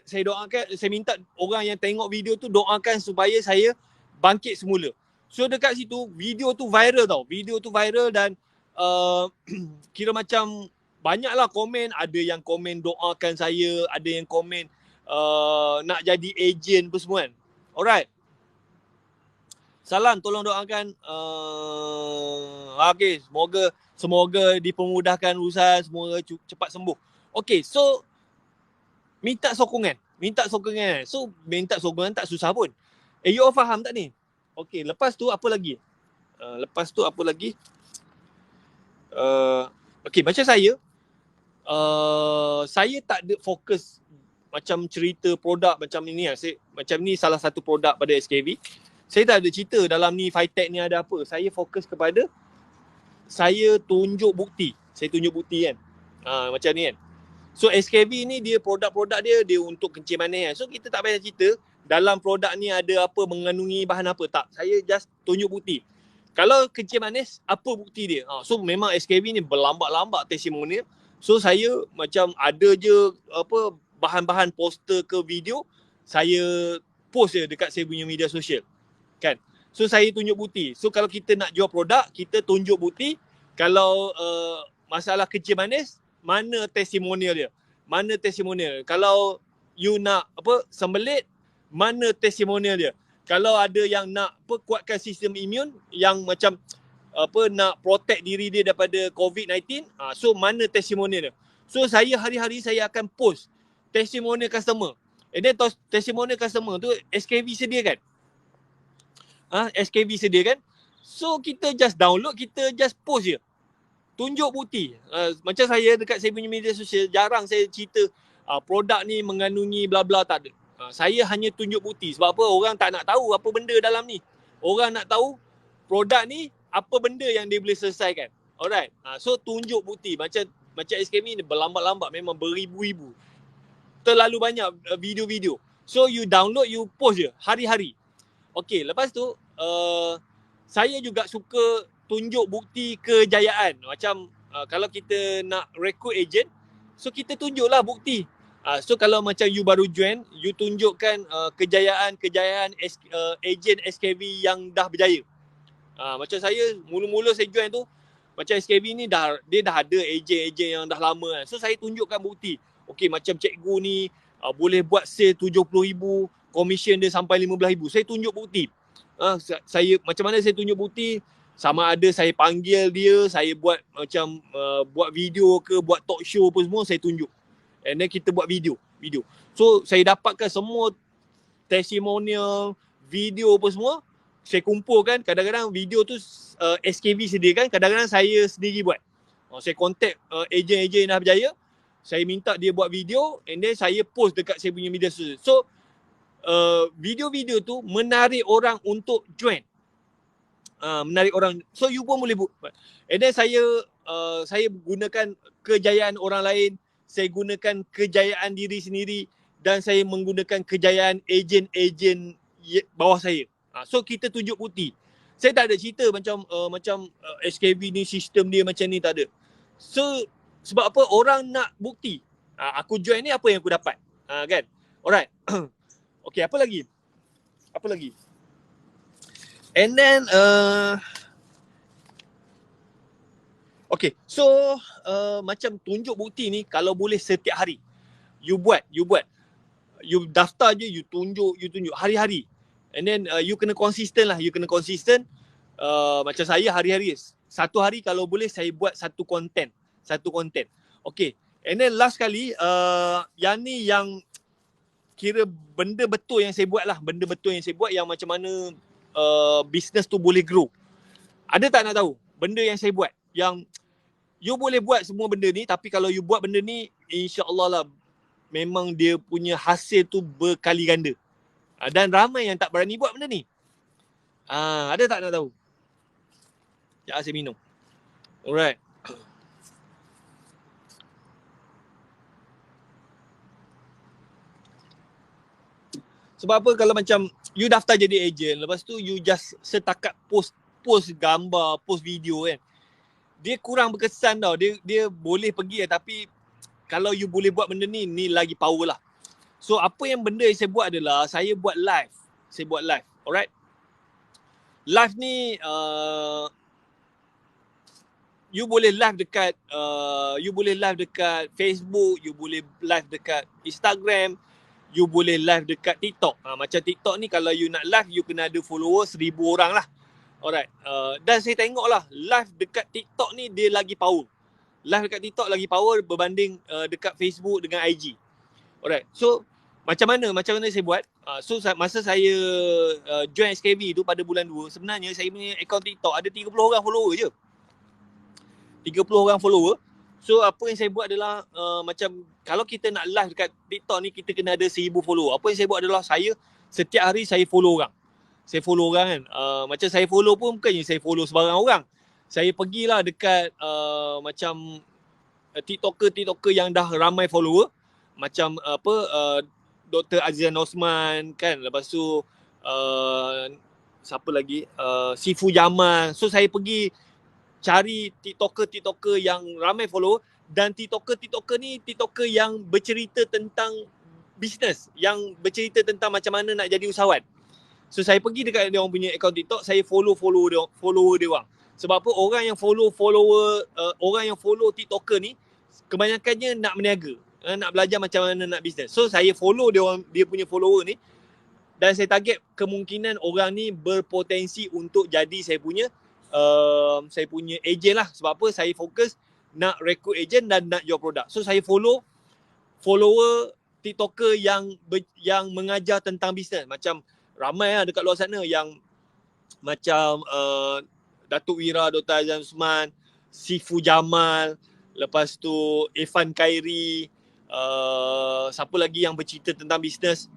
saya minta orang yang tengok video tu doakan supaya saya bangkit semula. So dekat situ video tu viral dan kira macam banyaklah komen. Ada yang komen doakan saya, ada yang komen nak jadi ejen apa semua kan. Alright. Salam, tolong doakan okay, semoga dipermudahkan urusan, semoga cepat sembuh. Okay, so minta sokongan. So minta sokongan tak susah pun. You all faham tak ni? Okay, lepas tu apa lagi? Okay, macam saya tak ada fokus macam cerita produk macam ini lah. Macam ni salah satu produk pada SKV. Saya tak ada cerita dalam ni Fitech ni ada apa. Saya fokus kepada saya tunjuk bukti kan. Macam ni kan. So SKV ni dia produk-produk dia untuk kencing manis kan. So kita tak payah cerita dalam produk ni ada apa, mengandungi bahan apa, tak. Saya just tunjuk bukti. Kalau kencing manis, apa bukti dia? So memang SKV ni berlambak-lambak testimonial. So saya macam ada je apa bahan-bahan poster ke video, saya post je dekat saya punya media sosial. Kan? So saya tunjuk bukti. So kalau kita nak jual produk, kita tunjuk bukti. Kalau masalah kencing manis, mana testimonial dia? Kalau you nak sembelit, mana testimonial dia. Kalau ada yang nak kuatkan sistem imun, yang macam nak protect diri dia daripada COVID-19, so mana testimonial dia. So saya hari-hari saya akan post testimonial customer. And then testimonial customer tu SKV sediakan. SKV sediakan. So kita just download, kita just post je. Tunjuk bukti. Macam saya dekat saya punya media sosial, jarang saya cerita produk ni mengandungi bla bla, tak ada. Saya hanya tunjuk bukti. Sebab apa? Orang tak nak tahu apa benda dalam ni. Orang nak tahu produk ni apa benda yang dia boleh selesaikan. Alright. So tunjuk bukti. Macam SKV ni berlambat-lambat, memang beribu-ribu. Terlalu banyak video-video. So you download, you post je hari-hari. Okay, lepas tu saya juga suka tunjuk bukti kejayaan. Macam kalau kita nak rekrut ejen, so kita tunjuklah bukti. So kalau macam you baru join, you tunjukkan kejayaan ejen SKV yang dah berjaya. Macam saya, mula-mula saya join tu, macam SKV ni dia dah ada ejen-ejen yang dah lama kan. So saya tunjukkan bukti. Okay, macam cikgu ni boleh buat sale 70,000, komisen dia sampai 15,000. Saya tunjuk bukti. Saya macam mana saya tunjuk bukti? Sama ada saya panggil dia, saya buat macam buat video ke, buat talk show apa semua, saya tunjuk. And then kita buat video. So saya dapatkan semua testimonial, video apa semua, saya kumpulkan. Kadang-kadang video tu SKV sediakan, kadang-kadang saya sendiri buat. Saya contact ejen-ejen yang dah berjaya, saya minta dia buat video, and then saya post dekat saya punya media sosial. So video-video tu menarik orang untuk join. Menarik orang. So you pun boleh buat. And then saya gunakan kejayaan orang lain, saya gunakan kejayaan diri sendiri, dan saya menggunakan kejayaan ejen-ejen bawah saya. So kita tunjuk bukti. Saya tak ada cerita macam SKV ni sistem dia macam ni, tak ada. So sebab apa? Orang nak bukti. Aku join ni, apa yang aku dapat? Kan? Alright. Okay, apa lagi? And then okay, so macam tunjuk bukti ni kalau boleh setiap hari. You buat. You daftar je, you tunjuk hari-hari. And then you kena konsisten lah. Macam saya hari-hari, satu hari kalau boleh saya buat satu konten. Okay. And then last kali, yang ni yang kira benda betul yang saya buat lah. Yang macam mana business tu boleh grow. Ada tak nak tahu benda yang saya buat? Yang you boleh buat semua benda ni, tapi kalau you buat benda ni, insya-Allah lah memang dia punya hasil tu berkali ganda. Dan ramai yang tak berani buat benda ni. Ada tak nak tahu? Ya, saya minum. Alright. Sebab apa? Kalau macam you daftar jadi ejen, lepas tu you just setakat post gambar, post video kan, dia kurang berkesan tau. Dia boleh pergi tapi kalau you boleh buat benda ni lagi power lah. So apa yang benda yang saya buat adalah saya buat live. Alright. Live ni you boleh live dekat Facebook, you boleh live dekat Instagram, you boleh live dekat TikTok. Macam TikTok ni kalau you nak live, you kena ada follower 1,000 orang lah. Alright. Dan saya tengok lah live dekat TikTok ni dia lagi power. Live dekat TikTok lagi power berbanding dekat Facebook dengan IG. Alright. So macam mana saya buat? So masa saya join SKV tu pada bulan 2, sebenarnya saya punya akaun TikTok ada 30 orang follower je. 30 orang follower. So apa yang saya buat adalah macam kalau kita nak live dekat TikTok ni, kita kena ada 1,000 follower. Apa yang saya buat adalah saya setiap hari saya follow orang. Kan. Macam saya follow pun bukannya saya follow sebarang orang. Saya pergilah dekat macam TikToker yang dah ramai follower. Macam Dr. Azizan Osman kan. Lepas tu siapa lagi? Sifu Jamal. So saya pergi cari TikToker yang ramai follow, dan TikToker ni TikToker yang bercerita tentang bisnes, yang bercerita tentang macam mana nak jadi usahawan. So saya pergi dekat dia orang punya akaun TikTok, saya follow dia orang. Sebab apa? Orang yang follow TikToker ni kebanyakannya nak berniaga. nak belajar macam mana nak bisnes. So saya follow dia punya follower ni, dan saya target kemungkinan orang ni berpotensi untuk jadi saya punya ejen lah. Sebab apa? Saya fokus nak rekrut ejen dan nak jual produk. So saya follower TikToker yang mengajar tentang bisnes. Macam ramai lah dekat luar sana yang macam Datuk Wira, Dr. Azam Usman, Sifu Jamal, lepas tu Irfan Khairi, siapa lagi yang bercerita tentang bisnes.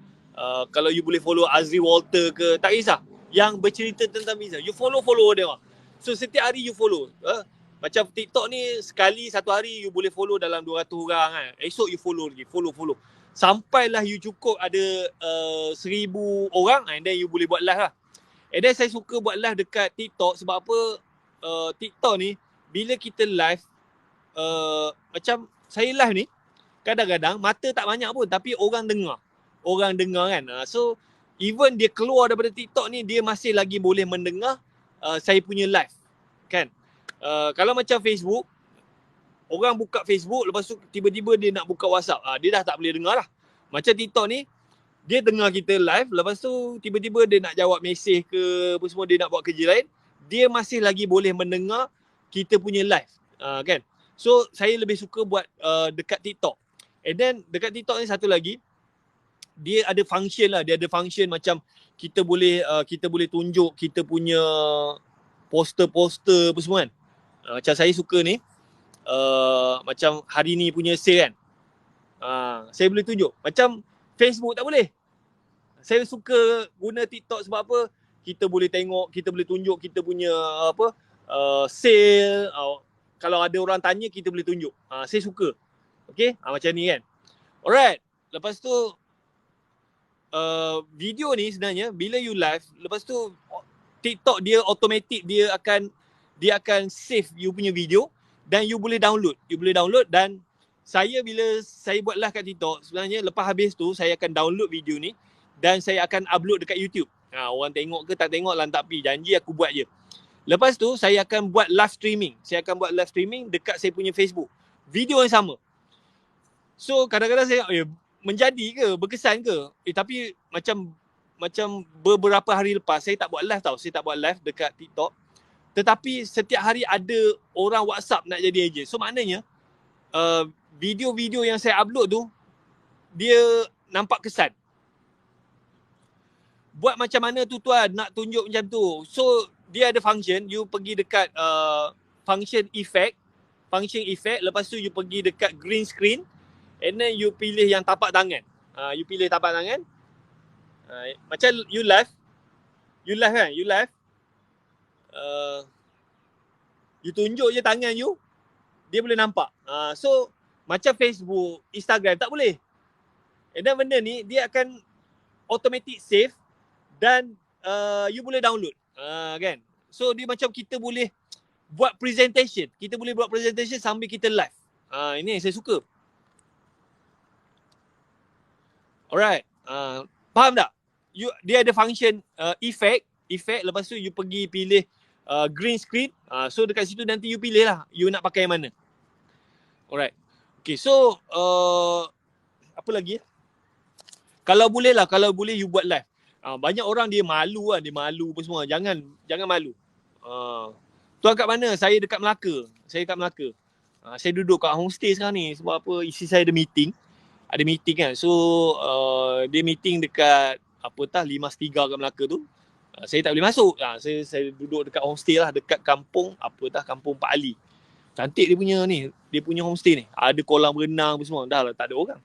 Kalau you boleh follow Azri Walter ke, tak kisah, yang bercerita tentang bisnes, you follow dia orang. So setiap hari you follow. Macam TikTok ni sekali satu hari you boleh follow dalam 200 orang kan. Esok you follow lagi, follow. Sampailah you cukup ada 1000 orang, and then you boleh buat live lah. And then saya suka buat live dekat TikTok sebab apa? TikTok ni bila kita live, macam saya live ni, kadang-kadang mata tak banyak pun tapi orang dengar kan. So even dia keluar daripada TikTok ni, dia masih lagi boleh mendengar saya punya live kan. Kalau macam Facebook, orang buka Facebook, lepas tu tiba-tiba dia nak buka WhatsApp, dia dah tak boleh dengar lah. Macam TikTok ni, dia dengar kita live, lepas tu tiba-tiba dia nak jawab mesej ke apa semua, dia nak buat kerja lain, dia masih lagi boleh mendengar kita punya live, kan. So saya lebih suka buat dekat TikTok. And then dekat TikTok ni satu lagi, dia ada function lah. Dia ada function macam kita boleh tunjuk kita punya poster apa semua kan. Macam saya suka ni, macam hari ni punya sale kan, saya boleh tunjuk. Macam Facebook tak boleh. Saya suka guna TikTok sebab apa? Kita boleh tengok, kita boleh tunjuk kita punya sale. Kalau ada orang tanya, kita boleh tunjuk. Saya suka. Okay, macam ni kan. Alright, lepas tu video ni sebenarnya bila you live, lepas tu TikTok dia automatic, dia akan save you punya video dan you boleh download. Dan bila saya buat live kat TikTok, sebenarnya lepas habis tu saya akan download video ni dan saya akan upload dekat YouTube. Orang tengok ke tak tengok lantak pi, janji aku buat je. Lepas tu saya akan buat live streaming. Dekat saya punya Facebook. Video yang sama. So kadang-kadang saya menjadi ke, berkesan ke? Tapi macam beberapa hari lepas saya tak buat live tau. Saya tak buat live dekat TikTok. Tetapi setiap hari ada orang WhatsApp nak jadi ejen. So maknanya video-video yang saya upload tu, dia nampak kesan. Buat macam mana tu tuan nak tunjuk macam tu. So dia ada function, you pergi dekat function effect, lepas tu you pergi dekat green screen, and then you pilih yang tapak tangan. Macam you live kan, you tunjuk je tangan you, dia boleh nampak. So macam Facebook, Instagram tak boleh. And then benda ni dia akan automatic save dan you boleh download, kan. So dia macam kita boleh buat presentation. Sambil kita live. Ini yang saya suka. Alright. Faham tak? Dia ada function effect, lepas tu you pergi pilih green screen. So dekat situ nanti you pilih lah you nak pakai yang mana. Alright. Okay, so apa lagi? Kalau boleh you buat live. Banyak orang dia malu apa semua. Jangan malu. Tuan kat mana? Saya dekat Melaka. Saya duduk kat homestay sekarang ni. Sebab apa? Isi saya ada meeting kan. So dia meeting dekat 5 Setiga kat Melaka tu. Saya tak boleh masuk. Saya duduk dekat homestay lah, dekat kampung Kampung Pak Ali. Cantik dia punya homestay ni. Ada kolam renang apa semua. Dah lah tak ada orang.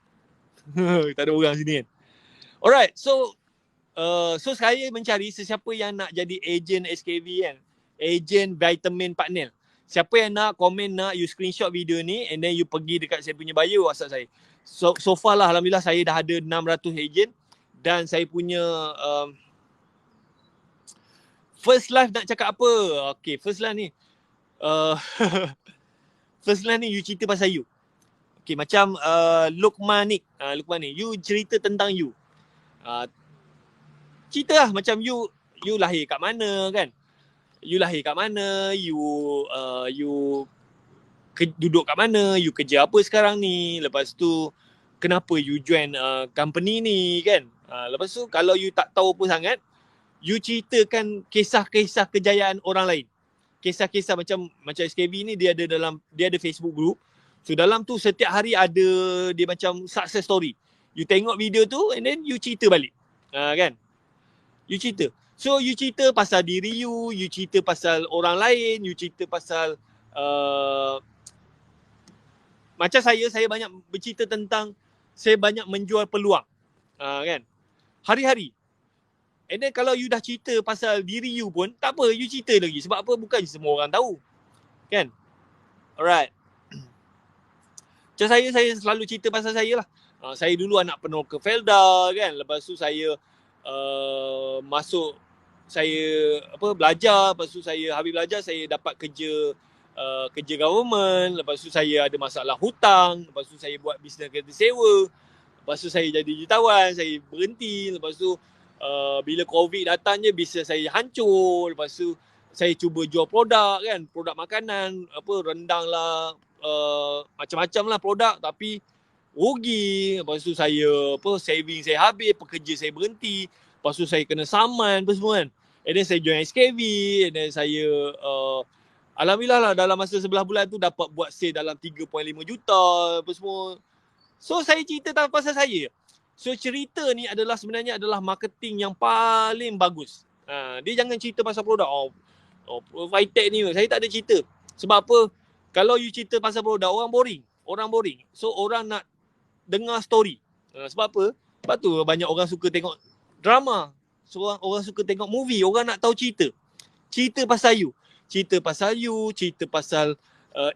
Tak ada orang sini kan. Alright, so saya mencari sesiapa yang nak jadi ejen SKV kan. Ejen vitamin partner. Siapa yang nak komen, you screenshot video ni and then you pergi dekat saya punya bio WhatsApp saya. So far lah alhamdulillah saya dah ada 600 ejen dan saya punya first live nak cakap apa? Okay, first live ni you cerita pasal you. Okay, macam Luqman ni, you cerita tentang you. Cerita lah macam you lahir kat mana kan. You duduk kat mana, you kerja apa sekarang ni. Lepas tu kenapa you join company ni kan. Lepas tu kalau you tak tahu pun sangat, you ceritakan kisah-kisah kejayaan orang lain. Kisah-kisah macam SKV ni dia ada Facebook group. So dalam tu setiap hari ada dia macam success story. You tengok video tu and then you cerita balik. Kan? You cerita. So you cerita pasal diri you cerita pasal orang lain, you cerita pasal macam saya banyak bercerita tentang saya banyak menjual peluang. Kan? Hari-hari. And then kalau you dah cerita pasal diri you pun, tak apa, you cerita lagi. Sebab apa? Bukan semua orang tahu. Kan? Alright. Macam saya selalu cerita pasal saya lah. Saya dulu anak penolong Felda kan. Lepas tu saya masuk, saya belajar. Lepas tu saya habis belajar, saya dapat kerja government. Lepas tu saya ada masalah hutang. Lepas tu saya buat bisnes kereta sewa. Lepas tu saya jadi jutawan, saya berhenti. Lepas tu bila COVID datang je, bisnes saya hancur. Lepas tu saya cuba jual produk kan, produk makanan, rendang lah, macam-macam lah produk, tapi rugi. Lepas tu saya saving saya habis, pekerja saya berhenti. Lepas tu saya kena saman apa semua kan. And then saya join SKV, and then saya alhamdulillah lah dalam masa 11 bulan tu dapat buat sale dalam 3.5 juta apa semua. So saya cerita pasal saya. So cerita ni sebenarnya adalah marketing yang paling bagus. Dia jangan cerita pasal produk. Vitec ni saya tak ada cerita. Sebab apa? Kalau you cerita pasal produk, orang boring. So orang nak dengar story. Sebab apa? Sebab tu banyak orang suka tengok drama. So orang suka tengok movie. Orang nak tahu cerita. Cerita pasal you. Cerita pasal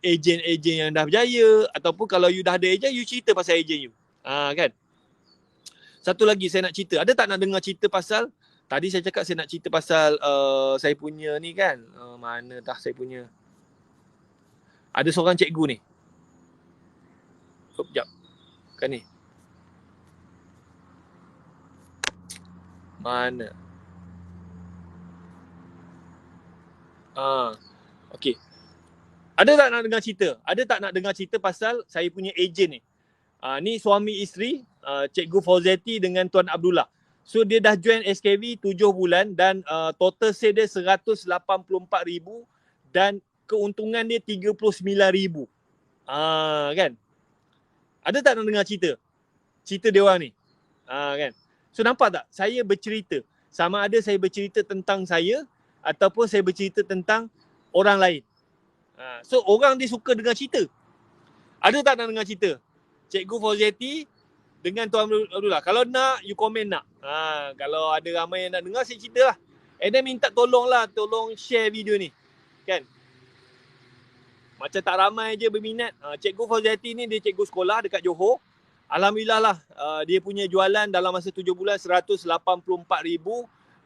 ejen-ejen yang dah berjaya. Ataupun kalau you dah ada ejen, you cerita pasal ejen you. Kan? Satu lagi saya nak cerita. Ada tak nak dengar cerita pasal, tadi saya cakap saya nak cerita pasal saya punya ni kan. Mana dah saya punya. Ada seorang cikgu ni. Sekejap. Kan ni. Mana? Okay. Ada tak nak dengar cerita? Ada tak nak dengar cerita pasal saya punya ejen ni? Ni suami isteri, Cikgu Fauziati dengan Tuan Abdullah. So dia dah join SKV 7 bulan dan total sale dia 184,000 dan keuntungan dia 39,000. Kan? Ada tak nak dengar cerita? Cerita dia orang ni. Kan? So nampak tak? Saya bercerita. Sama ada saya bercerita tentang saya ataupun saya bercerita tentang orang lain. So orang dia suka dengar cerita. Ada tak nak dengar cerita? Cikgu Fauziati dengan Tuan Abdullah. Kalau nak, you komen nak. Kalau ada ramai yang nak dengar, saya cerita lah. And then minta tolong share video ni. Kan? Macam tak ramai je berminat. Cikgu Fauziati ni dia cikgu sekolah dekat Johor. Alhamdulillah lah. Dia punya jualan dalam masa 7 bulan 184,000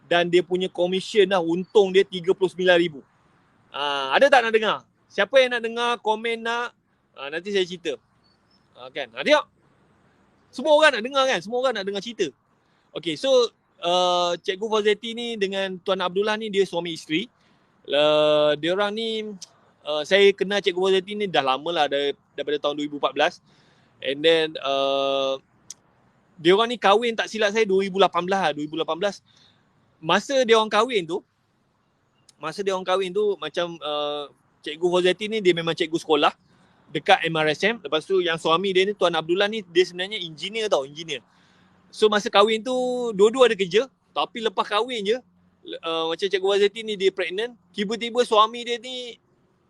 dan dia punya commission lah, untung dia 39,000. Ada tak nak dengar? Siapa yang nak dengar, komen nak. Nanti saya cerita. Kan? Tengok. Semua orang nak dengar kan? Semua orang nak dengar cerita. Okay, so Cikgu Fauziati ni dengan Tuan Abdullah ni dia suami isteri. Dia orang ni saya kenal Cikgu Fauziati ni dah lama lah, daripada tahun 2014. And then dia orang ni kahwin tak silap saya 2018. Masa dia orang kahwin tu macam Cikgu Fauziati ni dia memang cikgu sekolah dekat MRSM. Lepas tu yang suami dia ni Tuan Abdullah ni dia sebenarnya engineer. So masa kahwin tu dua-dua ada kerja, tapi lepas kahwin je macam Cikgu Fauziati ni dia pregnant, tiba-tiba suami dia ni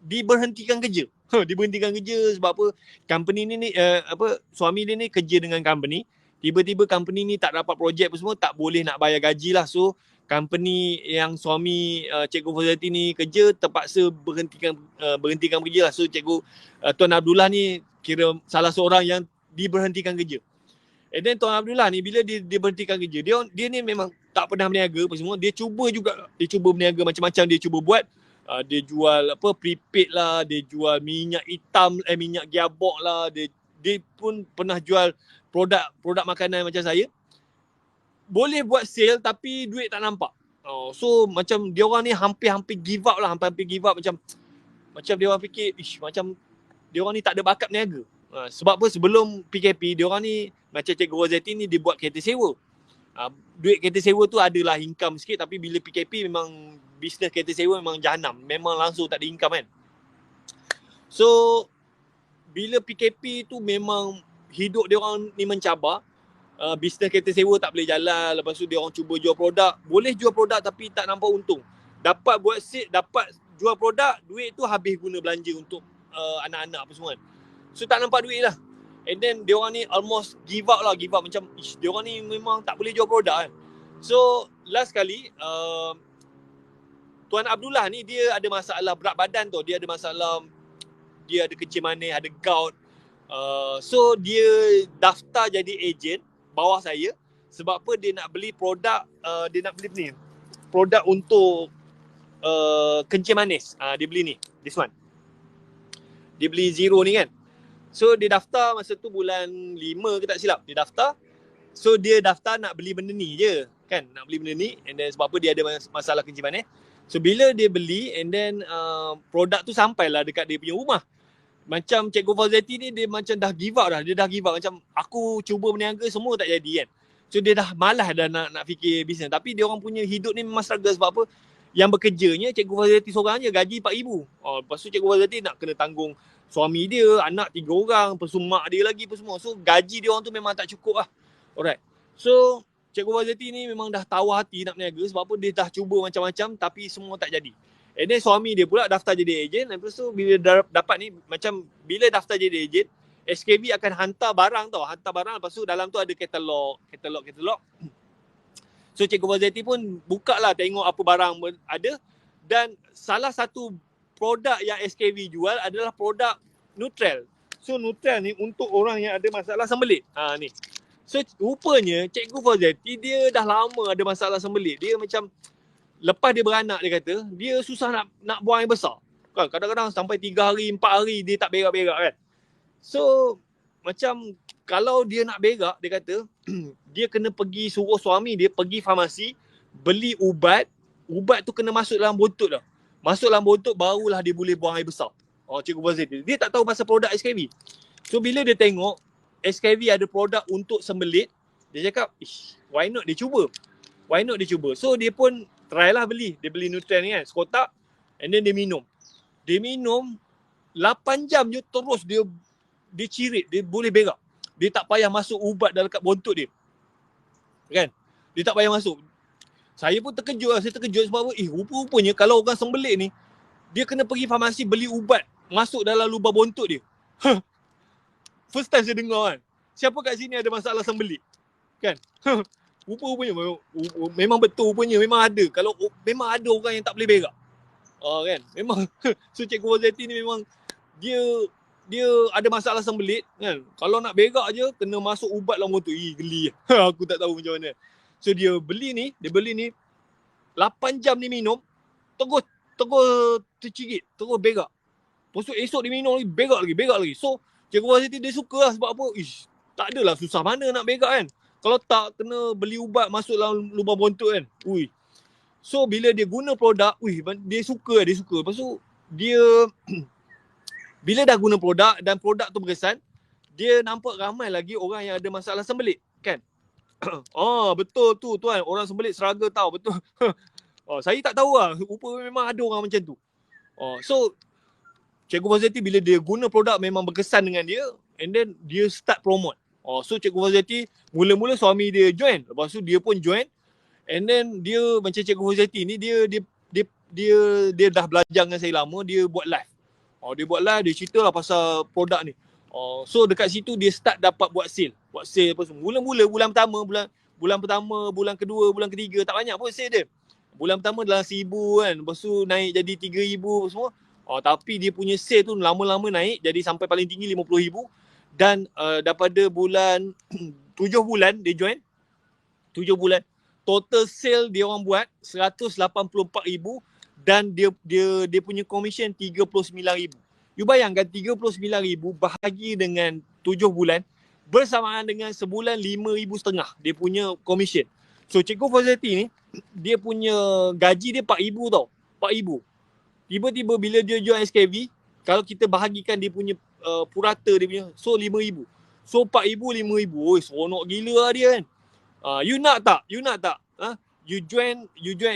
diberhentikan kerja. Diberhentikan kerja sebab apa? Company ni suami dia ni kerja dengan company. Tiba-tiba company ni tak dapat projek apa semua, tak boleh nak bayar gaji lah. So company yang suami Cikgu Fauziati ni kerja terpaksa berhentikan kerja lah. So Cikgu Tuan Abdullah ni kira salah seorang yang diberhentikan kerja. And then Tuan Abdullah ni bila dia berhentikan kerja, dia ni memang tak pernah berniaga apa semua. Dia cuba berniaga macam-macam dia cuba buat. Dia jual prepaid lah, dia jual minyak hitam, minyak gearbox lah, dia pun pernah jual produk makanan macam saya. Boleh buat sale tapi duit tak nampak. So macam dia orang ni hampir give up lah, macam dia orang fikir macam dia orang ni tak ada bakat niaga. Sebab apa, sebelum PKP, dia orang ni macam Cikgu Razati ni, dia buat kereta sewa. Duit kereta sewa tu adalah income sikit, tapi bila PKP memang bisnes kereta sewa memang jahanam. Memang langsung tak ada income kan. So bila PKP tu memang hidup dia orang ni mencabar. Bisnes kereta sewa tak boleh jalan. Lepas tu dia orang cuba jual produk. Boleh jual produk tapi tak nampak untung. Dapat buat seat, dapat jual produk, duit tu habis guna belanja untuk anak-anak apa semua kan. So tak nampak duit lah. And then dia orang ni almost give up macam dia orang ni memang tak boleh jual produk kan. So last kali Tuan Abdullah ni dia ada masalah berat badan tu. Dia ada masalah, dia ada kencing manis, ada gout. So dia daftar jadi ejen bawah saya. Sebab apa, dia nak beli produk, dia nak beli ni produk untuk kencing manis. Dia beli ni, this one. Dia beli Zero ni kan. So dia daftar masa tu bulan 5 ke tak silap, dia daftar. So dia daftar nak beli benda ni je kan, nak beli benda ni. And then sebab apa, dia ada masalah kencing manis. So bila dia beli, and then produk tu sampailah dekat dia punya rumah. Macam Cikgu Fazati ni, dia macam dah give up dah. Dia dah give up, macam aku cuba berniaga semua tak jadi kan. So dia dah malas dah nak fikir bisnes. Tapi dia orang punya hidup ni memang struggle. Sebab apa, yang bekerjanya Cikgu Fazati seorang je, gaji RM4,000. Lepas tu Cikgu Fazati nak kena tanggung suami dia, anak 3 orang, lepas tu mak dia lagi apa semua. So gaji dia orang tu memang tak cukup lah. Alright. So Cikgu Fazati ni memang dah tawar hati nak berniaga. Sebab apa, dia dah cuba macam-macam tapi semua tak jadi. And then suami dia pula daftar jadi ejen. Lepas tu bila dapat ni, macam bila daftar jadi ejen, SKB akan hantar barang tau. Hantar barang, lepas tu dalam tu ada katalog. So Cikgu Fazati pun buka lah, tengok apa barang ada. Dan salah satu produk yang SKB jual adalah produk Nutrel. So Nutrel ni untuk orang yang ada masalah sembelit. Ni. So rupanya Cikgu Fazati dia dah lama ada masalah sembelit. Dia macam lepas dia beranak, dia kata dia susah nak buang air besar. Kan kadang-kadang sampai 3 hari, 4 hari dia tak berak-berak kan. So macam kalau dia nak berak, dia kata dia kena pergi, suruh suami dia pergi farmasi beli ubat. Ubat tu kena masuk dalam botol dah. Masuk dalam botol barulah dia boleh buang air besar. Cikgu Fazati dia tak tahu pasal produk SKB. So bila dia tengok SKB ada produk untuk sembelit, dia cakap, why not dia cuba. So dia pun try lah beli. Dia beli Nutrien ni kan, sekotak. And then dia minum. Dia minum 8 jam je terus dia cirit, dia boleh berak. Dia tak payah masuk ubat dalam kat bontot dia. Kan? Dia tak payah masuk. Saya pun terkejut lah. Saya terkejut sebab apa? Rupa-rupanya kalau orang sembelit ni, dia kena pergi farmasi beli ubat masuk dalam lubang bontot dia. First time saya dengar kan. Siapa kat sini ada masalah sembelit? Kan? Rupa-rupanya memang betul rupanya. Memang ada. Kalau memang ada orang yang tak boleh berak. Kan? Memang. So Cikgu Fazati ni memang dia ada masalah sembelit kan. Kalau nak berak je kena masuk ubat dalam bontot. Geli. Aku tak tahu macam mana. So dia beli ni 8 jam dia minum, terus tercirit, terus berak. Lepas tu esok dia minum lagi, berak lagi. So Cikgu Fazati dia suka lah sebab apa? Tak adalah susah mana nak berak kan. Kalau tak kena beli ubat masuk dalam lubang bontot kan. So bila dia guna produk, dia suka. Lepas tu dia bila dah guna produk dan produk tu berkesan, dia nampak ramai lagi orang yang ada masalah sembelit kan. Betul tu tuan, orang sembelit struggle tau, betul. Saya tak tahu lah, rupa memang ada orang macam tu. So Cikgu Fazati bila dia guna produk memang berkesan dengan dia, and then dia start promote. So Cikgu Fazati mula-mula suami dia join, lepas tu dia pun join, and then dia macam Cikgu Fazati ni dia dah belajar dengan saya lama, dia buat live. Dia cerita lah pasal produk ni. So dekat situ dia start dapat buat sale apa semua. Mula-mula bulan pertama, bulan kedua, bulan ketiga tak banyak pun sale dia. Bulan pertama dalam 1,000 kan, lepas tu naik jadi 3,000 apa semua. Tapi dia punya sale tu lama-lama naik jadi sampai paling tinggi 50,000. Dan daripada bulan 7 bulan dia join, 7 bulan total sale dia orang buat 184,000 dan dia punya commission 39,000. You bayangkan 39,000 bahagi dengan 7 bulan bersamaan dengan sebulan 5,500 dia punya commission. So Cikgu Fazati ni dia punya gaji dia 4,000 tau. 4,000. Tiba-tiba bila dia join SKB, kalau kita bahagikan dia punya purata dia punya, so 5,000. So 4,000, 5,000. Oi, seronok gila lah dia kan. You nak tak? You join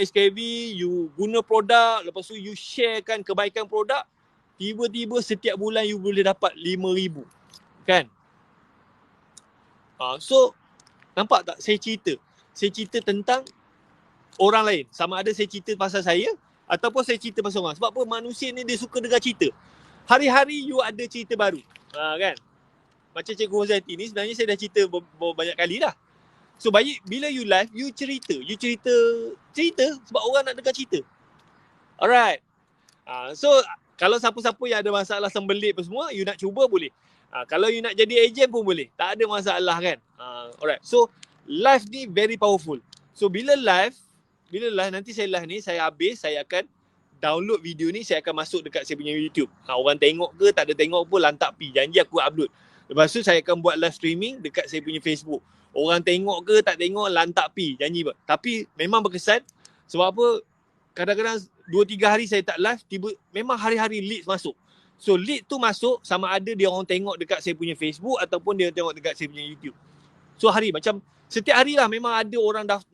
SKV, you guna produk, lepas tu you sharekan kebaikan produk, tiba-tiba setiap bulan you boleh dapat 5,000. Kan? So nampak tak saya cerita tentang orang lain. Sama ada saya cerita pasal saya ataupun saya cerita pasal orang. Sebab apa? Manusia ni dia suka dengar cerita. Hari-hari you ada cerita baru. Kan? Macam Cikgu Rozati ni sebenarnya saya dah cerita banyak kali dah. So bila you live, you cerita sebab orang nak dengar cerita. Alright. So kalau siapa-siapa yang ada masalah sembelit apa semua, you nak cuba boleh. Kalau you nak jadi ejen pun boleh. Tak ada masalah kan. Alright. So live ni very powerful. So bila live nanti saya live ni, saya habis, saya akan download video ni, saya akan masuk dekat saya punya YouTube. Orang tengok ke tak ada tengok pun lantak pi. Janji aku upload. Lepas tu saya akan buat live streaming dekat saya punya Facebook. Orang tengok ke tak tengok lantak pi. Janji pak. Tapi memang berkesan. Sebab apa? Kadang-kadang 2-3 hari saya tak live, memang hari-hari leads masuk. So lead tu masuk sama ada dia orang tengok dekat saya punya Facebook ataupun dia tengok dekat saya punya YouTube. So macam setiap hari lah memang ada orang nak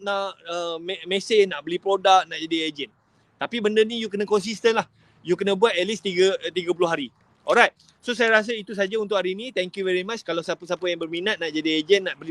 mesej, nak beli produk, nak jadi ejen. Tapi benda ni you kena konsisten lah. You kena buat at least 30 hari. Alright. So saya rasa itu saja untuk hari ni. Thank you very much. Kalau siapa-siapa yang berminat nak jadi ejen, nak beli